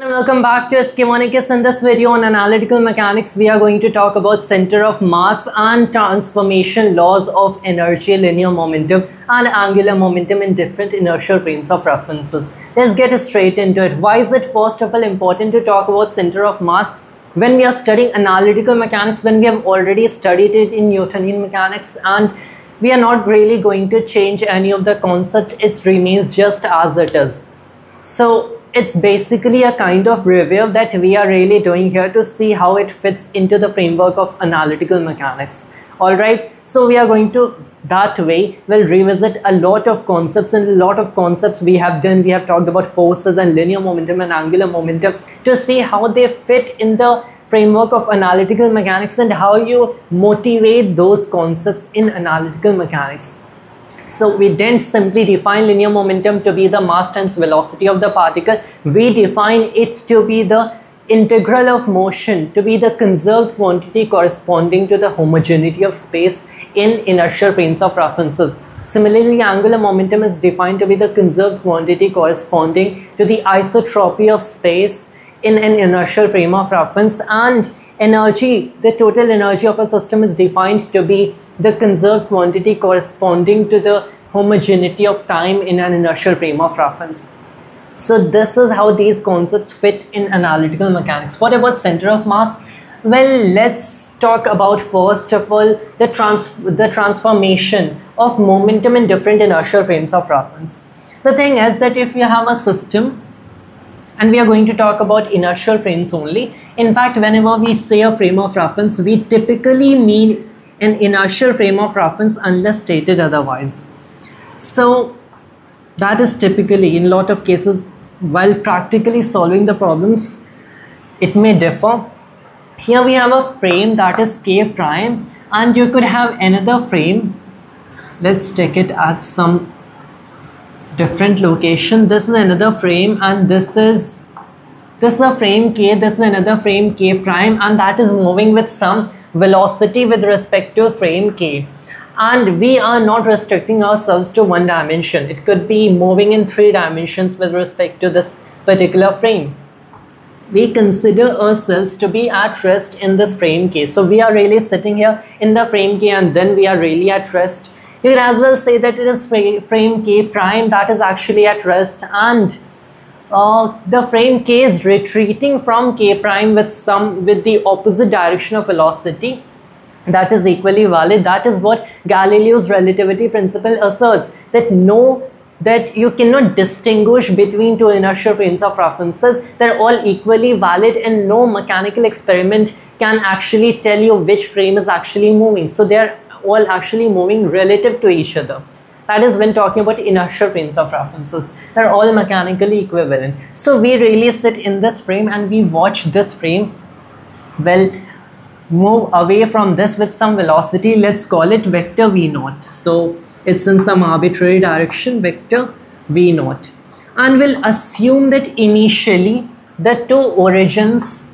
Welcome back to Schematicus. In this video on analytical mechanics, we are going to talk about center of mass and transformation laws of energy, linear momentum and angular momentum in different inertial frames of references. Let's get straight into it. Why is it first of all important to talk about center of mass when we are studying analytical mechanics, when we have already studied it in Newtonian mechanics, and we are not really going to change any of the concept. It remains just as it is. So it's basically a kind of review that we are really doing here to see how it fits into the framework of analytical mechanics. Alright, so we are going to, that way, we'll revisit a lot of concepts, and a lot of concepts we have done. We have talked about forces and linear momentum and angular momentum to see how they fit in the framework of analytical mechanics and how you motivate those concepts in analytical mechanics. So we didn't simply define linear momentum to be the mass times velocity of the particle. We define it to be the integral of motion, to be the conserved quantity corresponding to the homogeneity of space in inertial frames of references. Similarly, angular momentum is defined to be the conserved quantity corresponding to the isotropy of space in an inertial frame of reference, and energy, the total energy of a system, is defined to be the conserved quantity corresponding to the homogeneity of time in an inertial frame of reference. So this is how these concepts fit in analytical mechanics. What about center of mass? Well, let's talk about first of all the transformation of momentum in different inertial frames of reference. The thing is that if you have a system, and we are going to talk about inertial frames only. In fact, whenever we say a frame of reference, we typically mean an inertial frame of reference unless stated otherwise. So that is typically, in a lot of cases, while practically solving the problems, it may differ. Here we have a frame that is K prime, and you could have another frame. Let's take it at some different location. This is another frame, and this is a frame K, this is another frame K prime, and that is moving with some velocity with respect to frame K. And we are not restricting ourselves to one dimension. It could be moving in 3 dimensions with respect to this particular frame. We consider ourselves to be at rest in this frame K. So we are really sitting here in the frame K, and then we are really at rest. You can as well say that it is frame K prime that is actually at rest, and the frame K is retreating from K prime with the opposite direction of velocity. That is equally valid. That is what Galileo's relativity principle asserts, that you cannot distinguish between two inertial frames of references. They're all equally valid, and no mechanical experiment can actually tell you which frame is actually moving. So they're all actually moving relative to each other. That is when talking about inertial frames of references. They're all mechanically equivalent. So we really sit in this frame and we watch this frame, well, move away from this with some velocity. Let's call it vector v0. So it's in some arbitrary direction, vector v0. And we'll assume that initially the two origins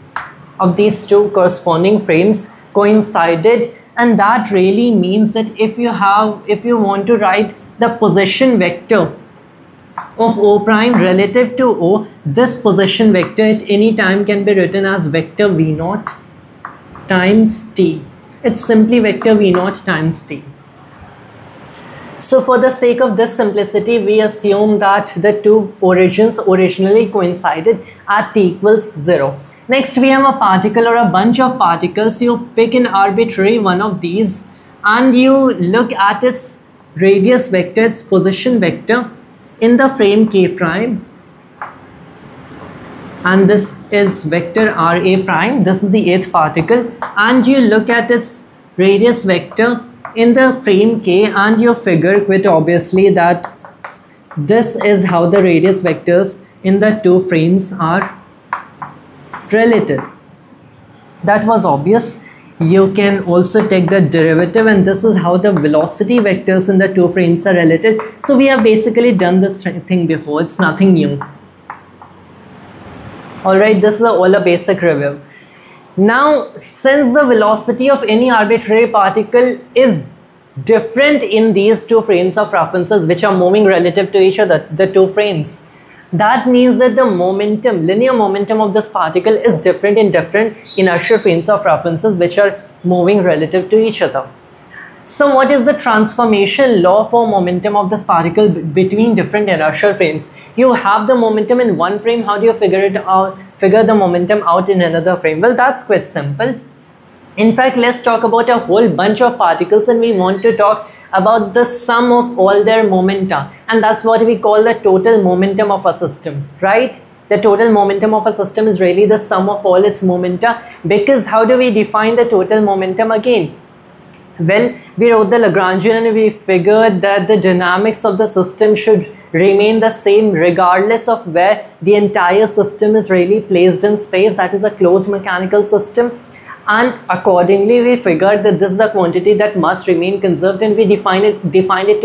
of these two corresponding frames coincided. And that really means that if you want to write the position vector of O prime relative to O, this position vector at any time can be written as vector V0 times t. It's simply vector V0 times t. So for the sake of this simplicity, we assume that the two origins originally coincided at t equals 0. Next, we have a particle or a bunch of particles. You pick an arbitrary one of these and you look at its radius vector, its position vector in the frame K prime. And this is vector Ra prime. This is the 8th particle. And you look at its radius vector in the frame K, and you figure quite obviously that this is how the radius vectors in the two frames are relative. That was obvious. You can also take the derivative, and this is how the velocity vectors in the two frames are relative. So we have basically done this thing before. It's nothing new. Alright, this is all a basic review. Now, since the velocity of any arbitrary particle is different in these two frames of references which are moving relative to each other, the two frames, That means that the momentum, linear momentum of this particle is different in different inertial frames of references which are moving relative to each other. So what is the transformation law for momentum of this particle between different inertial frames? You have the momentum in one frame, how do you figure it out, figure the momentum out in another frame? Well, that's quite simple. In fact, let's talk about a whole bunch of particles, and we want to talk about the sum of all their momenta, and that's what we call the total momentum of a system, right? The total momentum of a system is really the sum of all its momenta, because how do we define the total momentum again? Well, we wrote the Lagrangian and we figured that the dynamics of the system should remain the same regardless of where the entire system is really placed in space. That is a closed mechanical system. And accordingly, we figured that this is the quantity that must remain conserved, and we defined it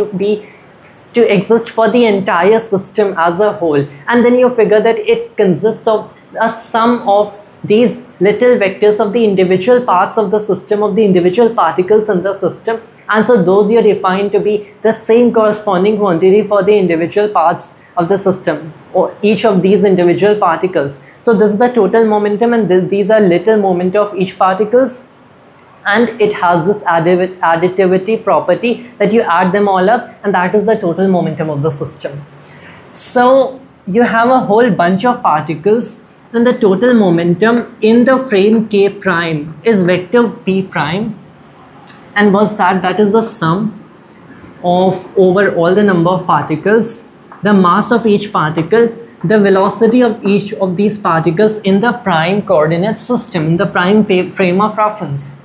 to exist for the entire system as a whole. And then you figure that it consists of a sum of these little vectors of the individual parts of the system, of the individual particles in the system, and so those you define to be the same corresponding quantity for the individual parts of the system, or each of these individual particles. So this is the total momentum, and these are little momenta of each particles, and it has this additivity property that you add them all up, and that is the total momentum of the system. So you have a whole bunch of particles, and the total momentum in the frame K prime is vector P prime, and what's that? That is the sum of over all the number of particles, the mass of each particle, the velocity of each of these particles in the prime coordinate system, in the prime frame of reference.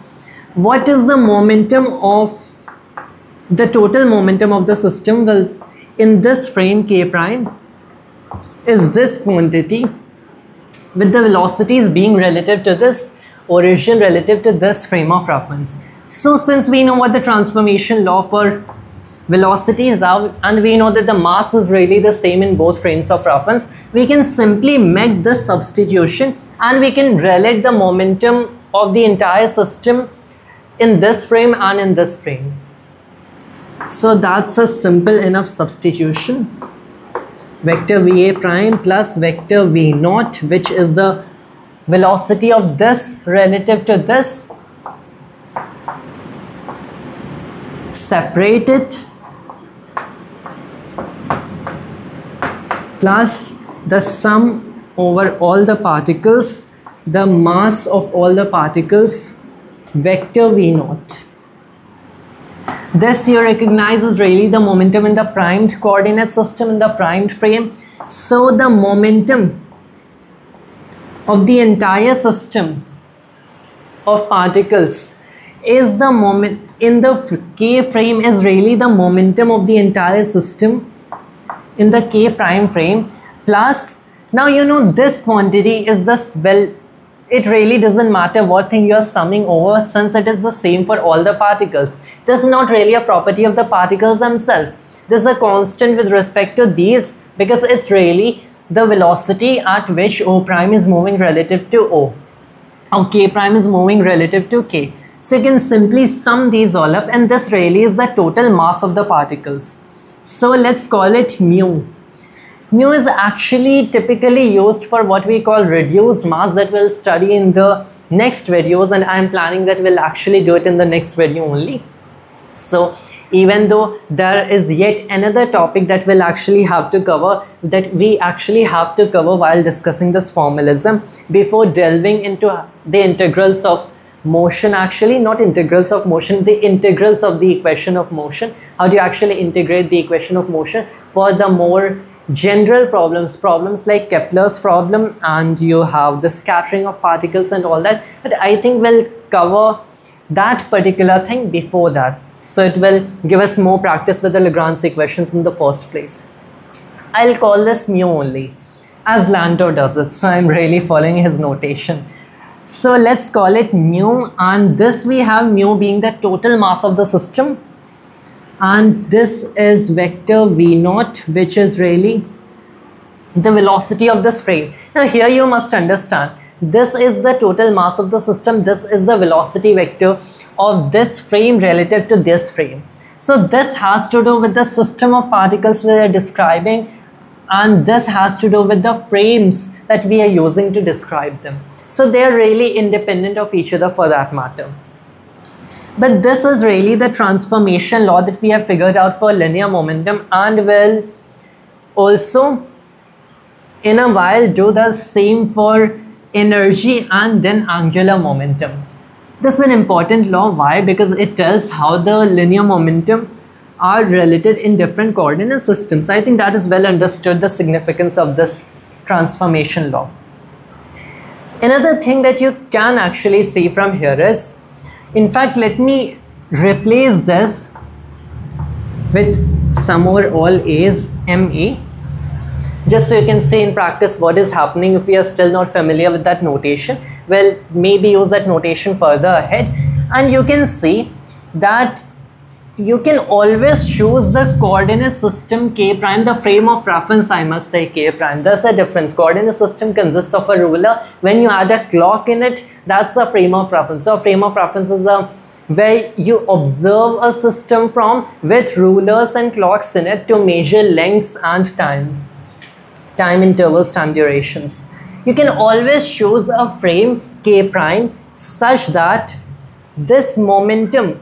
What is the momentum of the total momentum of the system? Well, in this frame K prime is this quantity, with the velocities being relative to this origin, relative to this frame of reference. So since we know what the transformation law for velocity is out, and we know that the mass is really the same in both frames of reference, we can simply make this substitution and we can relate the momentum of the entire system in this frame and in this frame. So that's a simple enough substitution. Vector VA prime plus vector V naught, which is the velocity of this relative to this, separate it, plus the sum over all the particles, the mass of all the particles, vector V naught. This you recognize is really the momentum in the primed coordinate system, in the primed frame. So the momentum of the entire system of particles is the moment in the K frame is really the momentum of the entire system in the K prime frame, plus now you know this quantity is this, well, it really doesn't matter what thing you are summing over, since it is the same for all the particles. This is not really a property of the particles themselves. This is a constant with respect to these, because it's really the velocity at which O prime is moving relative to O, or K prime is moving relative to K. So you can simply sum these all up, and this really is the total mass of the particles. So let's call it mu. Mu is actually typically used for what we call reduced mass, that we'll study in the next videos, and I'm planning that we'll actually do it in the next video only. So even though there is yet another topic that we'll actually have to cover, that we actually have to cover while discussing this formalism, before delving into the integrals of motion, actually not integrals of motion, the integrals of the equation of motion. How do you actually integrate the equation of motion for the more general problems like Kepler's problem, and you have the scattering of particles and all that, but I think we'll cover that particular thing before that, so it will give us more practice with the Lagrange equations in the first place. I'll call this mu only, as Landau does it, so I'm really following his notation. So let's call it mu, and this we have mu being the total mass of the system, and this is vector V naught, which is really the velocity of this frame. Now here you must understand, this is the total mass of the system, this is the velocity vector of this frame relative to this frame. So this has to do with the system of particles we are describing, and this has to do with the frames that we are using to describe them. So they are really independent of each other for that matter. But this is really the transformation law that we have figured out for linear momentum, and will also in a while do the same for energy and then angular momentum. This is an important law. Why? Because it tells how the linear momentum are related in different coordinate systems. I think that is well understood, the significance of this transformation law. Another thing that you can actually see from here is, in fact, let me replace this with sum over all A's MA, just so you can see in practice what is happening if we are still not familiar with that notation. Well, maybe use that notation further ahead, and you can see that you can always choose the coordinate system K prime, the frame of reference, I must say, K prime. There's a difference. Coordinate system consists of a ruler. When you add a clock in it, that's a frame of reference. So a frame of reference is where you observe a system from with rulers and clocks in it to measure lengths and times, time intervals, time durations. You can always choose a frame K prime such that this momentum,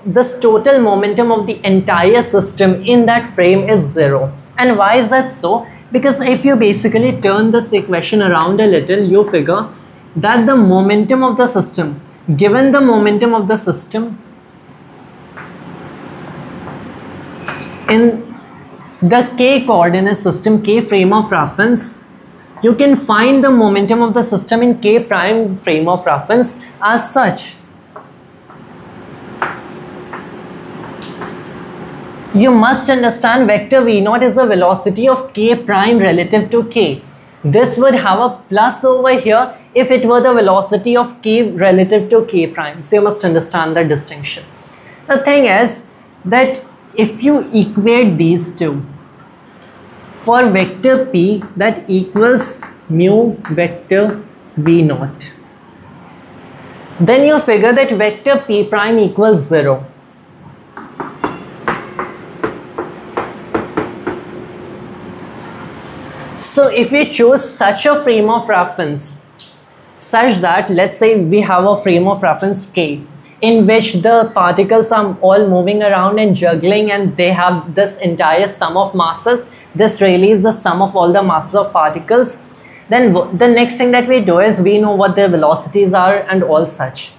this total momentum of the entire system in that frame is 0. And why is that so? Because if you basically turn this equation around a little, you figure that the momentum of the system, given the momentum of the system in the K coordinate system, K frame of reference, you can find the momentum of the system in K prime frame of reference as such. You must understand vector v0 is the velocity of K prime relative to K. This would have a plus over here if it were the velocity of K relative to K prime. So you must understand the distinction. The thing is that if you equate these two, for vector P, that equals mu vector v0, then you figure that vector P prime equals 0. So if we choose such a frame of reference, such that, let's say we have a frame of reference K, in which the particles are all moving around and juggling, and they have this entire sum of masses, this really is the sum of all the masses of particles, then the next thing that we do is we know what their velocities are and all such.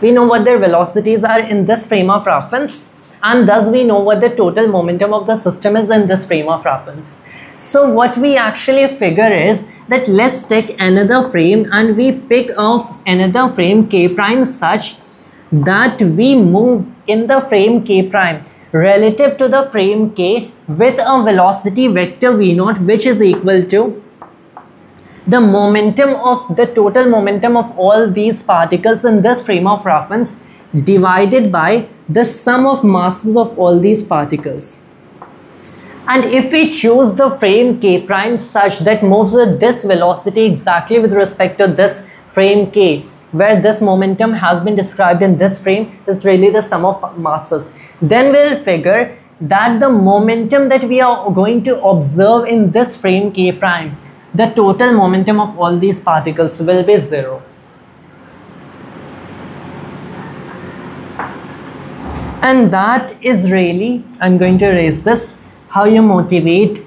We know what their velocities are in this frame of reference, and thus we know what the total momentum of the system is in this frame of reference. So what we actually figure is that let's take another frame and we pick off another frame K prime such that we move in the frame K prime relative to the frame K with a velocity vector v0, which is equal to the momentum of the total momentum of all these particles in this frame of reference divided by the sum of masses of all these particles. And if we choose the frame K prime such that moves with this velocity exactly with respect to this frame K, where this momentum has been described in this frame is really the sum of masses, then we'll figure that the momentum that we are going to observe in this frame K prime, the total momentum of all these particles will be 0. And that is really, I'm going to erase this, how you motivate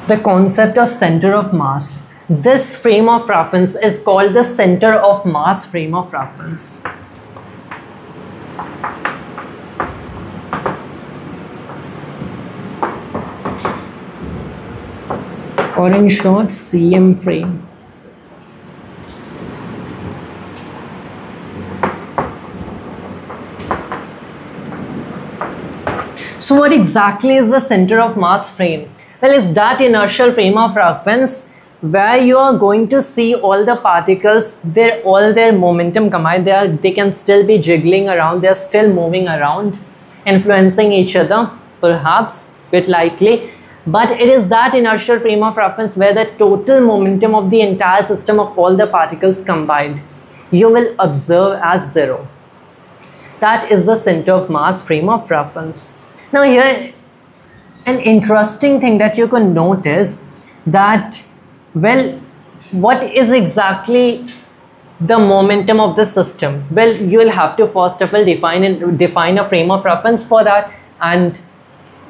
the concept of center of mass. This frame of reference is called the center of mass frame of reference. Or in short, CM frame. So what exactly is the center of mass frame? Well, it's that inertial frame of reference where you are going to see all the particles, all their momentum combined. They can still be jiggling around, they are still moving around, influencing each other, perhaps, bit likely. But it is that inertial frame of reference where the total momentum of the entire system of all the particles combined, you will observe as 0. That is the center of mass frame of reference. Now here, An interesting thing that you can notice that, well, what is exactly the momentum of the system? Well, you will have to first of all define a frame of reference for that, and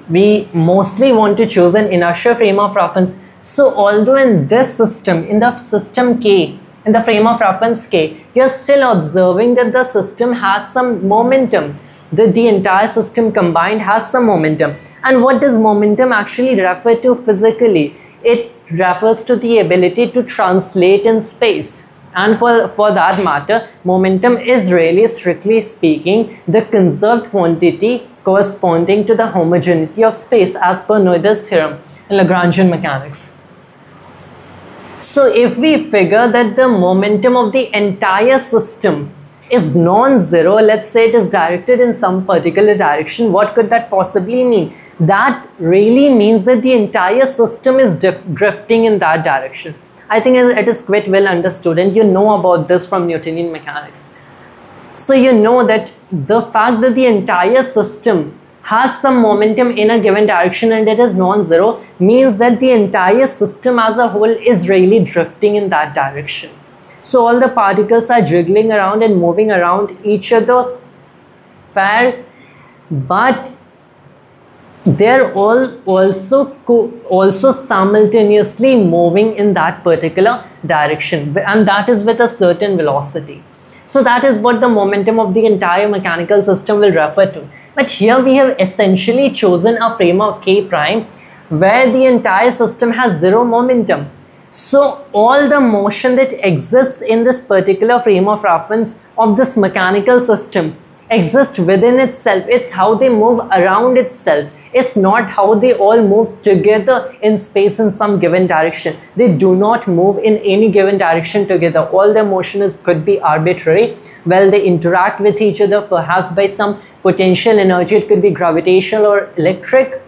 we mostly want to choose an inertial frame of reference. So although in this system, in the system K, in the frame of reference K, you're still observing that the system has some momentum. The entire system combined has some momentum. And what does momentum actually refer to physically? It refers to the ability to translate in space. And for that matter, momentum is really, strictly speaking, the conserved quantity corresponding to the homogeneity of space as per Noether's theorem in Lagrangian mechanics. So if we figure that the momentum of the entire system is non-zero, let's say it is directed in some particular direction, what could that possibly mean? That really means that the entire system is drifting in that direction. I think it is quite well understood, and you know about this from Newtonian mechanics. So you know that the fact that the entire system has some momentum in a given direction and it is non-zero means that the entire system as a whole is really drifting in that direction. So all the particles are jiggling around and moving around each other, fair, but they're all also simultaneously moving in that particular direction, and that is with a certain velocity. So that is what the momentum of the entire mechanical system will refer to. But here we have essentially chosen a frame of K prime where the entire system has zero momentum. So all the motion that exists in this particular frame of reference of this mechanical system exists within itself. It's how they move around itself. It's not how they all move together in space in some given direction. They do not move in any given direction together. All their motion could be arbitrary. Well, they interact with each other perhaps by some potential energy. It could be gravitational or electric.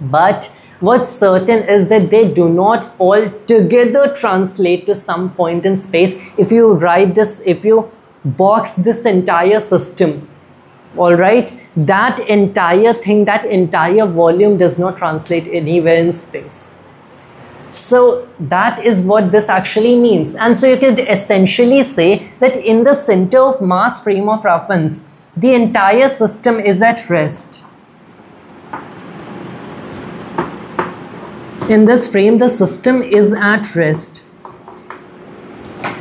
But what's certain is that they do not all together translate to some point in space. If you write this, if you box this entire system, all right, that entire thing, that entire volume does not translate anywhere in space. So that is what this actually means. And so you could essentially say that in the center of mass frame of reference, the entire system is at rest. In this frame, the system is at rest.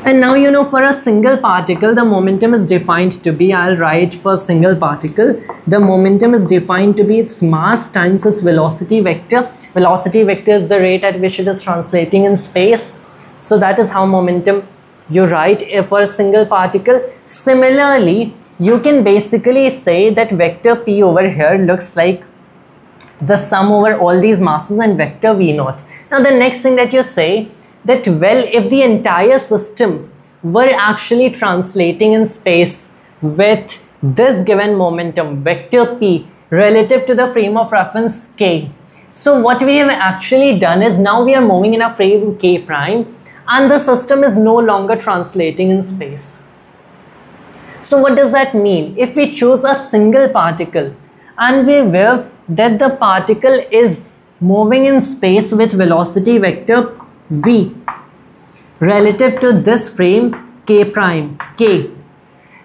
And now you know for a single particle, the momentum is defined to be, I'll write for a single particle, the momentum is defined to be its mass times its velocity vector. Velocity vector is the rate at which it is translating in space. So that is how momentum you write for a single particle. Similarly, you can basically say that vector P over here looks like the sum over all these masses and vector V naught. Now the next thing that you say, that well, if the entire system were actually translating in space with this given momentum vector P relative to the frame of reference K, so what we have actually done is now we are moving in a frame K prime and the system is no longer translating in space. So what does that mean? If we choose a single particle and we will that the particle is moving in space with velocity vector V relative to this frame K prime, K.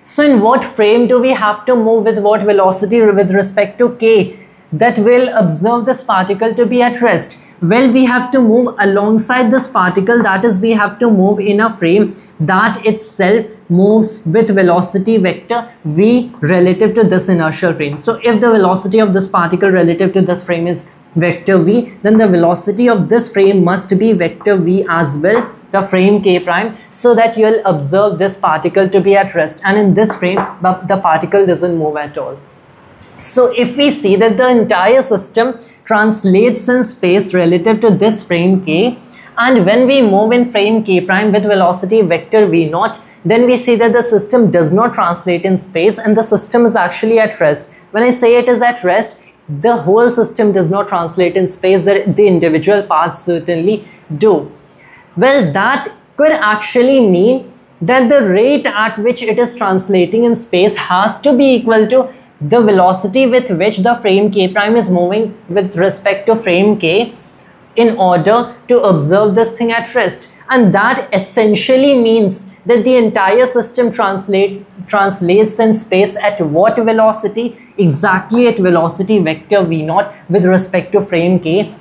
So in what frame do we have to move with what velocity with respect to K that will observe this particle to be at rest? Well, we have to move alongside this particle, that is we have to move in a frame that itself moves with velocity vector V relative to this inertial frame. So if the velocity of this particle relative to this frame is vector V, then the velocity of this frame must be vector V as well, the frame K prime, so that you'll observe this particle to be at rest, and in this frame the particle doesn't move at all. So if we see that the entire system translates in space relative to this frame K, and when we move in frame K prime with velocity vector V naught, then we see that the system does not translate in space and the system is actually at rest. When I say it is at rest, the whole system does not translate in space, the individual parts certainly do. Well, that could actually mean that the rate at which it is translating in space has to be equal to the velocity with which the frame k prime is moving with respect to frame k in order to observe this thing at rest. And that essentially means that the entire system translates in space at what velocity? Exactly at velocity vector v0 with respect to frame k,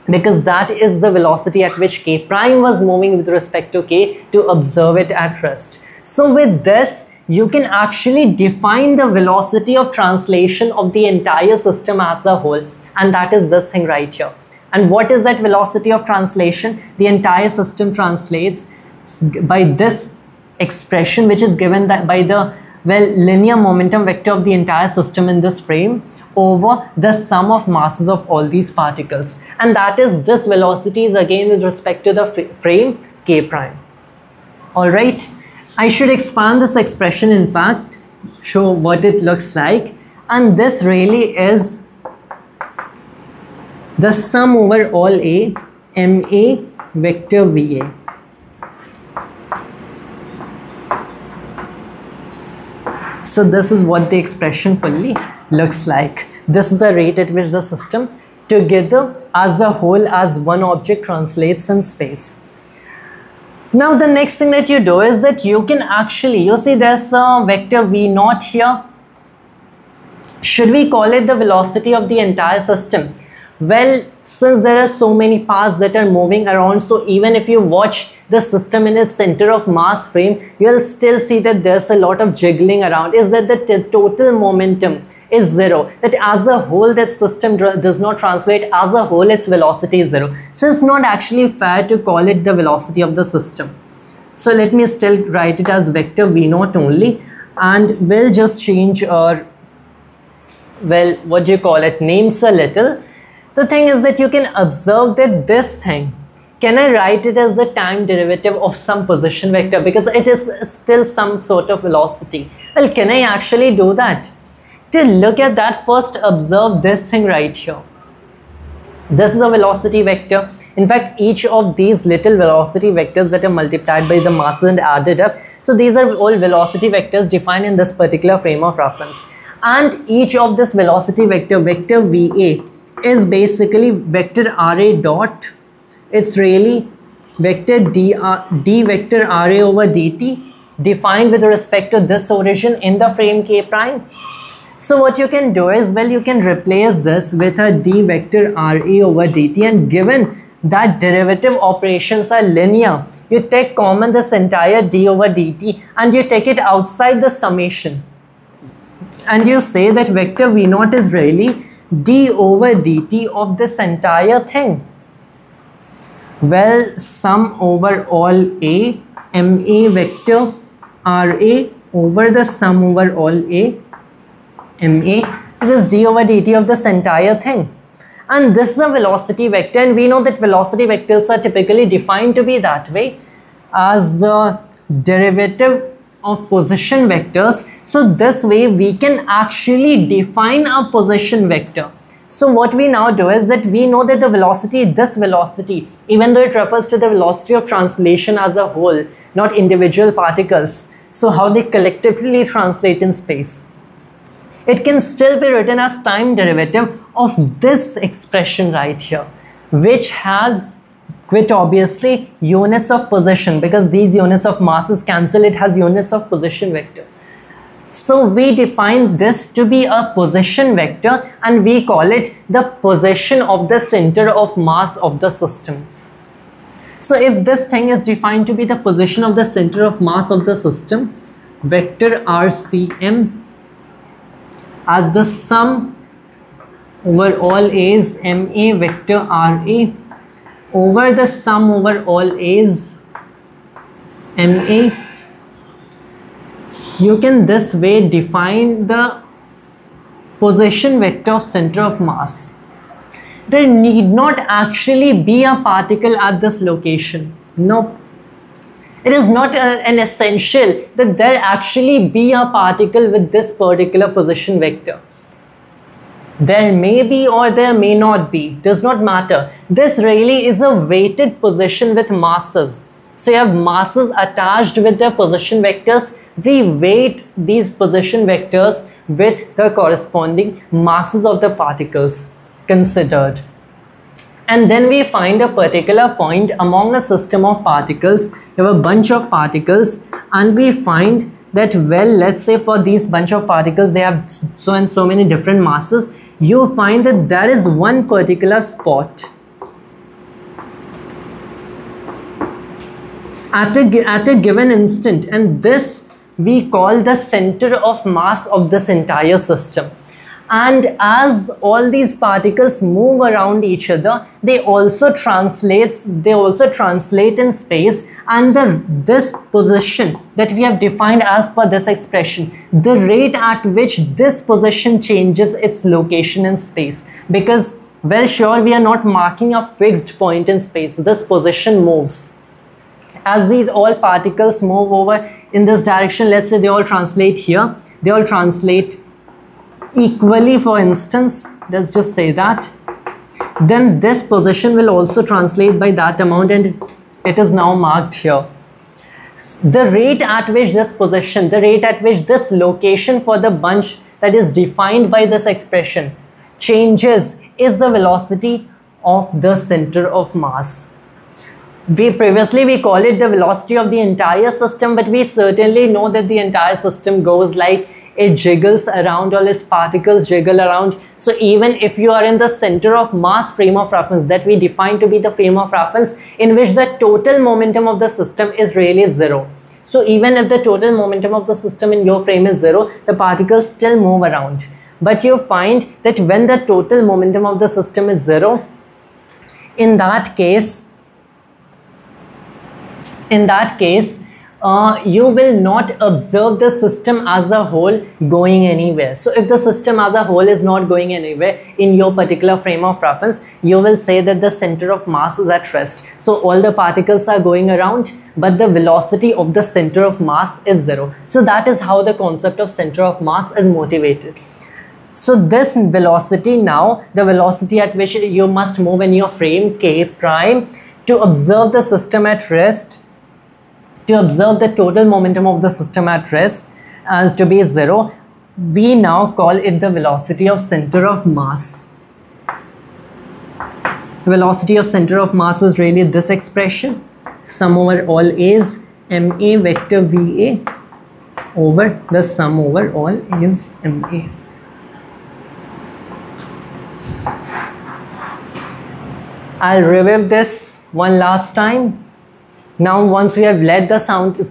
because that is the velocity at which k prime was moving with respect to k to observe it at rest. So with this, you can actually define the velocity of translation of the entire system as a whole, and that is this thing right here. And what is that velocity of translation? The entire system translates by this expression, which is given that by the linear momentum vector of the entire system in this frame over the sum of masses of all these particles, and that is this velocity is again with respect to the frame k prime. All right, I should expand this expression, in fact show what it looks like, and this really is the sum over all A ma vector va. So this is what the expression fully looks like. This is the rate at which the system together as a whole as one object translates in space. Now the next thing that you do is that you can actually, you see there's a vector v0 here. Should we call it the velocity of the entire system? Well, since there are so many parts that are moving around, so even if you watch the system in its center of mass frame, you'll still see that there's a lot of jiggling around. Is that the total momentum is zero, that as a whole that system does not translate as a whole, its velocity is zero. So it's not actually fair to call it the velocity of the system. So let me still write it as vector v0 only, and we'll just change our, well, what do you call it, names a little. The thing is that you can observe that this thing, can I write it as the time derivative of some position vector, because it is still some sort of velocity. Well, can I actually do that? To look at that, first observe this thing right here. This is a velocity vector. In fact, each of these little velocity vectors that are multiplied by the masses and added up, so these are all velocity vectors defined in this particular frame of reference. And each of this velocity vector, vector VA, is basically vector RA dot, it's really vector d vector RA over dt defined with respect to this origin in the frame k prime. So what you can do is, well, you can replace this with a d vector RA over dt, and given that derivative operations are linear, you take common this entire d over dt and you take it outside the summation, and you say that vector v0 is really d over dt of this entire thing. Well, sum over all A ma vector RA over the sum over all A ma, it is d over dt of this entire thing. And this is a velocity vector, and we know that velocity vectors are typically defined to be that way, as the derivative of position vectors. So this way we can actually define a position vector. So what we now do is that we know that the velocity, this velocity, even though it refers to the velocity of translation as a whole, not individual particles, so how they collectively translate in space, it can still be written as time derivative of this expression right here, which has quite obviously units of position, because these units of masses cancel, it has units of position vector. So we define this to be a position vector, and we call it the position of the center of mass of the system. So if this thing is defined to be the position of the center of mass of the system, vector RCM as the sum over all A's ma vector RA over the sum over all A's ma, you can this way define the position vector of center of mass. There need not actually be a particle at this location. No, it is not an essential that there actually be a particle with this particular position vector. There may be or there may not be, does not matter. This really is a weighted position with masses. So you have masses attached with their position vectors. We weight these position vectors with the corresponding masses of the particles considered. And then we find a particular point among a system of particles. You have a bunch of particles, and we find that, well, let's say for these bunch of particles, they have so and so many different masses. You find that there is one particular spot at a given instant, and this we call the center of mass of this entire system. And as all these particles move around each other, they also translate in space, and this position that we have defined as per this expression, the rate at which this position changes its location in space, because, well, sure, we are not marking a fixed point in space. This position moves. As these all particles move over in this direction, let's say they all translate here, they all translate equally, for instance, let's just say that, then this position will also translate by that amount, and it is now marked here. The rate at which this position, the rate at which this location for the bunch that is defined by this expression changes is the velocity of the center of mass. Previously we call it the velocity of the entire system, but we certainly know that the entire system goes like it jiggles around, all its particles jiggle around. So even if you are in the center of mass frame of reference that we define to be the frame of reference in which the total momentum of the system is really zero. So even if the total momentum of the system in your frame is zero, the particles still move around. But you find that when the total momentum of the system is zero, in that case, you will not observe the system as a whole going anywhere. So if the system as a whole is not going anywhere in your particular frame of reference, you will say that the center of mass is at rest. So all the particles are going around, but the velocity of the center of mass is zero. So that is how the concept of center of mass is motivated. So this velocity now, the velocity at which you must move in your frame K prime to observe the system at rest, to observe the total momentum of the system at rest as to be zero, we now call it the velocity of center of mass. The velocity of center of mass is really this expression. Sum over all is ma vector va over the sum over all is ma. I'll review this one last time. Now, once we have laid the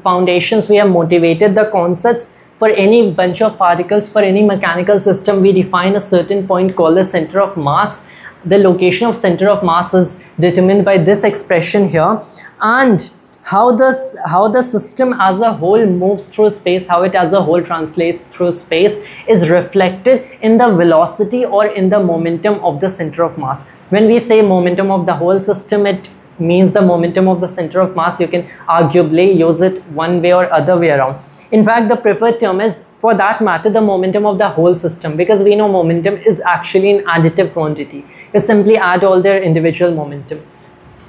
foundations, we have motivated the concepts. For any bunch of particles, for any mechanical system, we define a certain point called the center of mass. The location of center of mass is determined by this expression here, and how the system as a whole moves through space, how it as a whole translates through space, is reflected in the velocity or in the momentum of the center of mass. When we say momentum of the whole system, it means the momentum of the center of mass. You can arguably use it one way or other way around. In fact, the preferred term is, for that matter, the momentum of the whole system, because we know momentum is actually an additive quantity. You simply add all their individual momentum.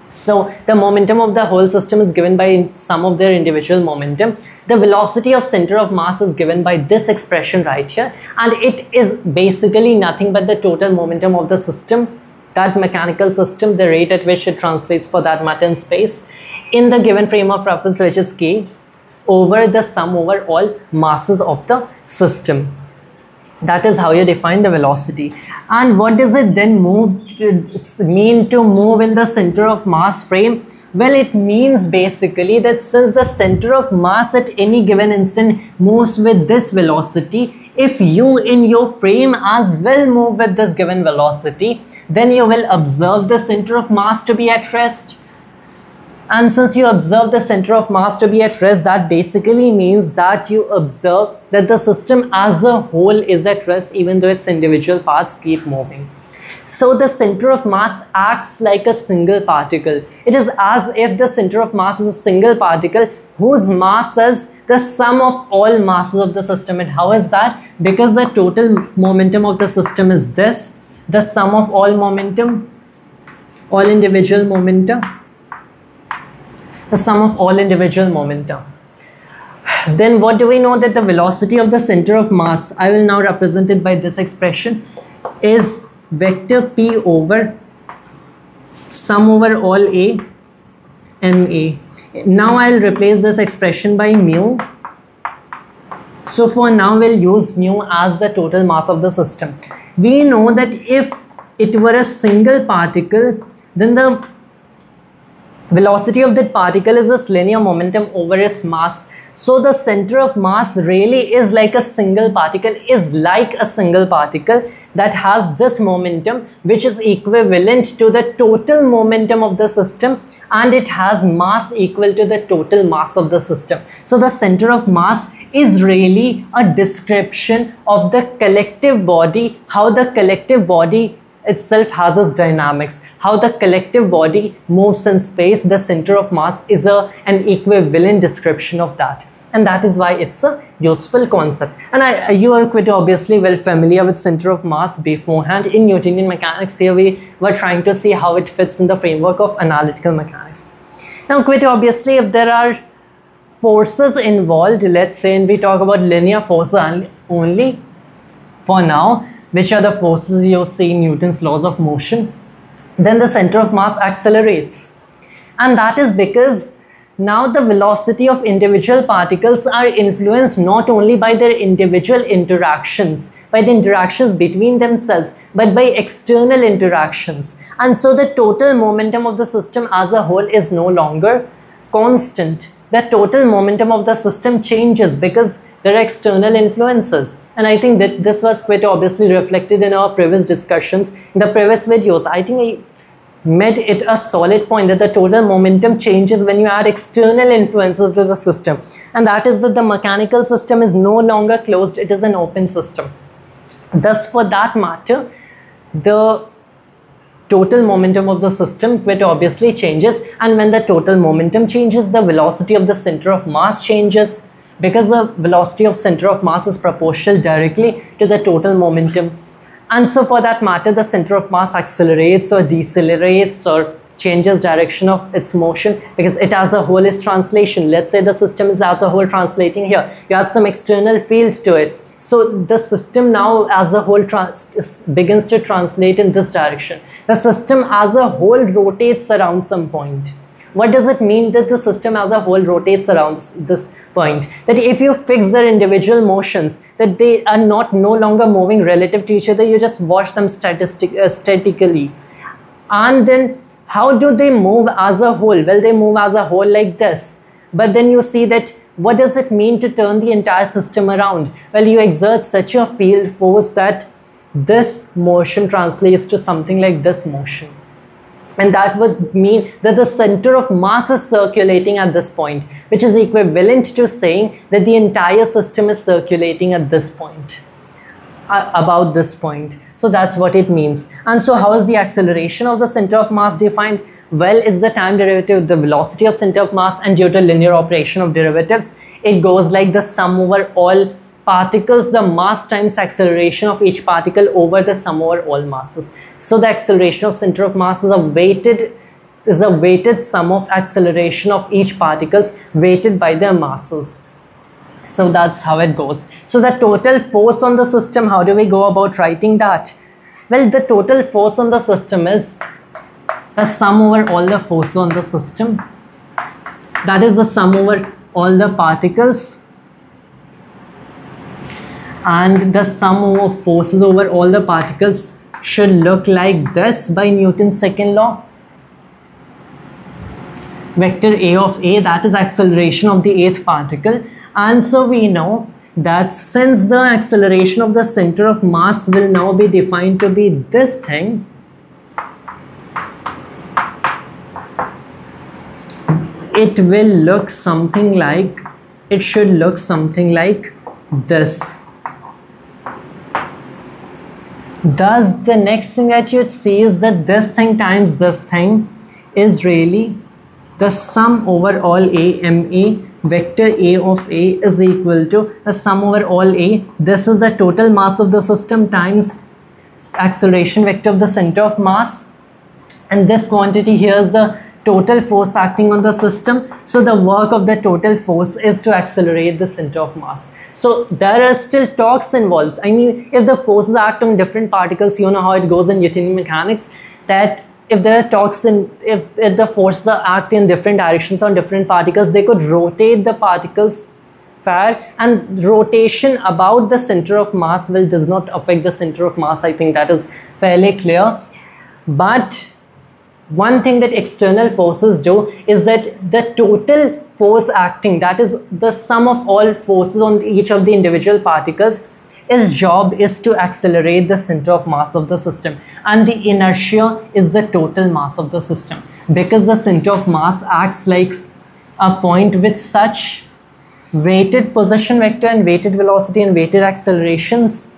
So the momentum of the whole system is given by sum of their individual momentum. The velocity of center of mass is given by this expression right here, and it is basically nothing but the total momentum of the system, that mechanical system, the rate at which it translates for that matter in space, in the given frame of reference, which is K, over the sum over all masses of the system. That is how you define the velocity. And what does it then mean to move in the center of mass frame? Well, it means basically that since the center of mass at any given instant moves with this velocity, if you in your frame as well move with this given velocity, then you will observe the center of mass to be at rest. And since you observe the center of mass to be at rest, that basically means that you observe that the system as a whole is at rest, even though its individual parts keep moving. So the center of mass acts like a single particle. It is as if the center of mass is a single particle whose mass is the sum of all masses of the system. And how is that? Because the total momentum of the system is this, the sum of all momentum, all individual momenta. the sum of all individual momenta. Then what do we know? That the velocity of the center of mass, I will now represent it by this expression, is vector p over sum over all a ma. Now I'll replace this expression by mu. So for now we'll use mu as the total mass of the system. We know that if it were a single particle, then the velocity of that particle is its linear momentum over its mass. So the center of mass really is like a single particle, that has this momentum, which is equivalent to the total momentum of the system, and it has mass equal to the total mass of the system. So the center of mass is really a description of the collective body, how the collective body itself has its dynamics, how the collective body moves in space. The center of mass is an equivalent description of that, and that is why it's a useful concept. And you are quite obviously well familiar with center of mass beforehand. In Newtonian mechanics, here we were trying to see how it fits in the framework of analytical mechanics. Now quite obviously, if there are forces involved, let's say, and we talk about linear forces only for now, which are the forces you see in Newton's laws of motion, then the center of mass accelerates. And that is because now the velocity of individual particles are influenced not only by their individual interactions, by the interactions between themselves, but by external interactions. And so the total momentum of the system as a whole is no longer constant. The total momentum of the system changes because there are external influences. And I think that this was quite obviously reflected in our previous discussions, in the previous videos. I think I made it a solid point that the total momentum changes when you add external influences to the system. And that is that the mechanical system is no longer closed, it is an open system. Thus, for that matter, the total momentum of the system quite obviously changes, and when the total momentum changes, the velocity of the center of mass changes, because the velocity of center of mass is proportional directly to the total momentum. And so for that matter, the center of mass accelerates or decelerates or changes direction of its motion, because it as a whole is translation. Let's say the system is as a whole translating here. You add some external field to it. So the system now as a whole begins to translate in this direction. The system as a whole rotates around some point. What does it mean that the system as a whole rotates around this point? That if you fix their individual motions, that they are no longer moving relative to each other, you just watch them statically. And then how do they move as a whole? Well, they move as a whole like this. But then you see that what does it mean to turn the entire system around? Well, you exert such a field force that this motion translates to something like this motion. And that would mean that the center of mass is circulating at this point, which is equivalent to saying that the entire system is circulating at this point, about this point. So that's what it means. And so how is the acceleration of the center of mass defined? Well, it's the time derivative of the velocity of center of mass, and due to linear operation of derivatives, it goes like the sum over all particles, the mass times acceleration of each particle over the sum over all masses. So the acceleration of center of mass is a weighted sum of acceleration of each particles weighted by their masses. So that's how it goes. So the total force on the system, how do we go about writing that? Well, the total force on the system is the sum over all the forces on the system. That is the sum over all the particles, and the sum of forces over all the particles should look like this by Newton's second law. Vector A of A, that is acceleration of the eighth particle. And so we know that since the acceleration of the center of mass will now be defined to be this thing, it will look something like, it should look something like this. Thus, the next thing that you'd see is that this thing times this thing is really the sum over all A, MA, vector A of A is equal to the sum over all A. This is the total mass of the system times acceleration vector of the center of mass. And this quantity here is the total force acting on the system. So the work of the total force is to accelerate the center of mass. So there are still torques involved. I mean, if the forces act on different particles, you know how it goes in Newtonian mechanics, that if there are torques in, if the forces act in different directions on different particles, they could rotate the particles fair, and rotation about the center of mass does not affect the center of mass. I think that is fairly clear. But one thing that external forces do is that the total force acting, that is the sum of all forces on each of the individual particles, its job is to accelerate the center of mass of the system, and the inertia is the total mass of the system, because the center of mass acts like a point with such weighted position vector and weighted velocity and weighted accelerations,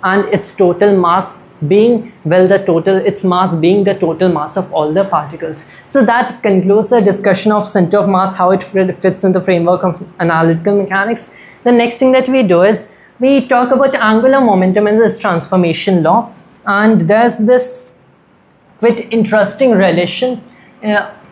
and its total mass being, well, its mass being the total mass of all the particles. So that concludes the discussion of center of mass, how it fits in the framework of analytical mechanics. The next thing that we do is we talk about angular momentum and its transformation law, and there's this quite interesting relation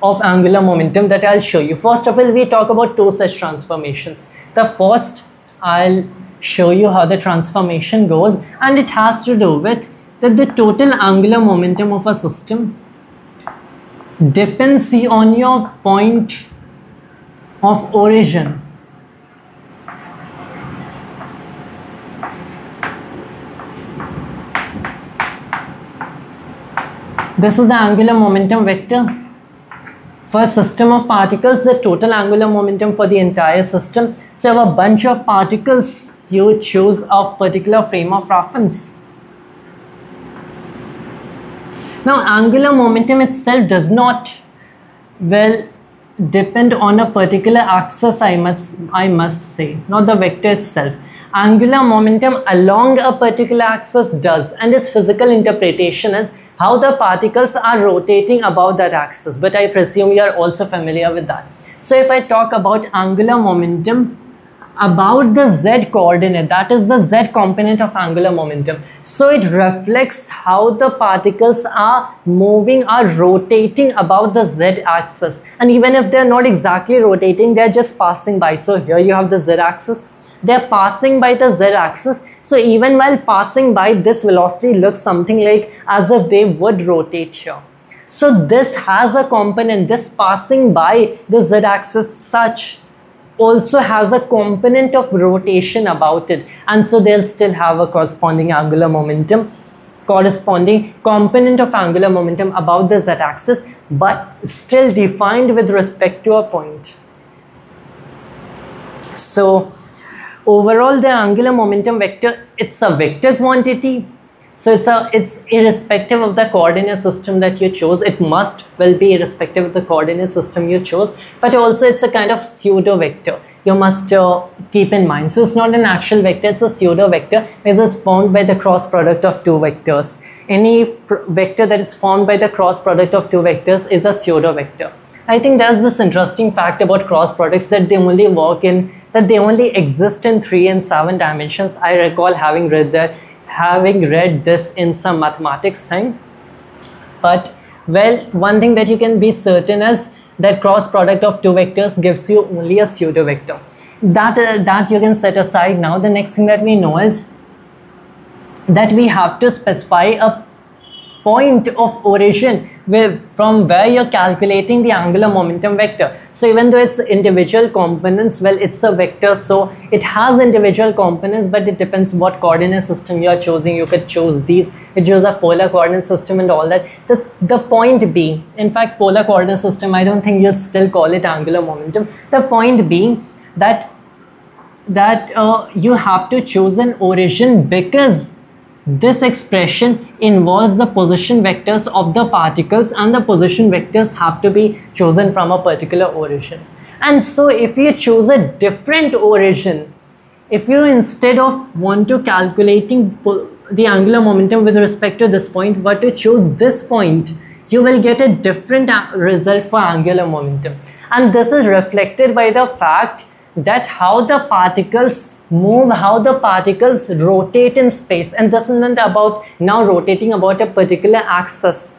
of angular momentum that I'll show you. First of all, we talk about two such transformations. The first, I'll show you how the transformation goes, and it has to do with that the total angular momentum of a system depends on your point of origin. This is the angular momentum vector. For a system of particles, the total angular momentum for the entire system. So you have a bunch of particles, you choose a particular frame of reference. Now angular momentum itself does not, well, depend on a particular axis, I must say, not the vector itself. Angular momentum along a particular axis does, and its physical interpretation is how the particles are rotating about that axis, but I presume you are also familiar with that. So if I talk about angular momentum about the z coordinate, that is the z component of angular momentum, so it reflects how the particles are moving, are rotating about the z axis, and even if they are not exactly rotating, they are just passing by. So here you have the z axis, they are passing by the z-axis. So even while passing by, this velocity looks something like as if they would rotate here. So this has a component, this passing by the z-axis such also has a component of rotation about it, and so they'll still have a corresponding angular momentum, corresponding component of angular momentum about the z-axis, but still defined with respect to a point. So overall, the angular momentum vector, it's a vector quantity, so it's irrespective of the coordinate system that you chose. It must well be irrespective of the coordinate system you chose, but also it's a kind of pseudo vector. You must keep in mind. So it's not an actual vector, it's a pseudo vector because it's formed by the cross product of two vectors. Any vector that is formed by the cross product of two vectors is a pseudo vector. I think there's this interesting fact about cross products that they only exist in 3 and 7 dimensions. I recall having read this in some mathematics thing. But well, one thing that you can be certain is that cross product of two vectors gives you only a pseudo vector. That you can set aside now. The next thing that we know is that we have to specify a point of origin from where you're calculating the angular momentum vector. So even though it's individual components, well, it's a vector, so it has individual components, but it depends what coordinate system you're choosing. You could choose these, you choose a polar coordinate system and all that. The point being, in fact, polar coordinate system, I don't think you'd still call it angular momentum. The point being that you have to choose an origin, because this expression involves the position vectors of the particles, and the position vectors have to be chosen from a particular origin. And so if you choose a different origin, if you instead of want to calculating the angular momentum with respect to this point, were to choose this point, you will get a different result for angular momentum. And this is reflected by the fact that how the particles move, how the particles rotate in space. And this isn't about now rotating about a particular axis,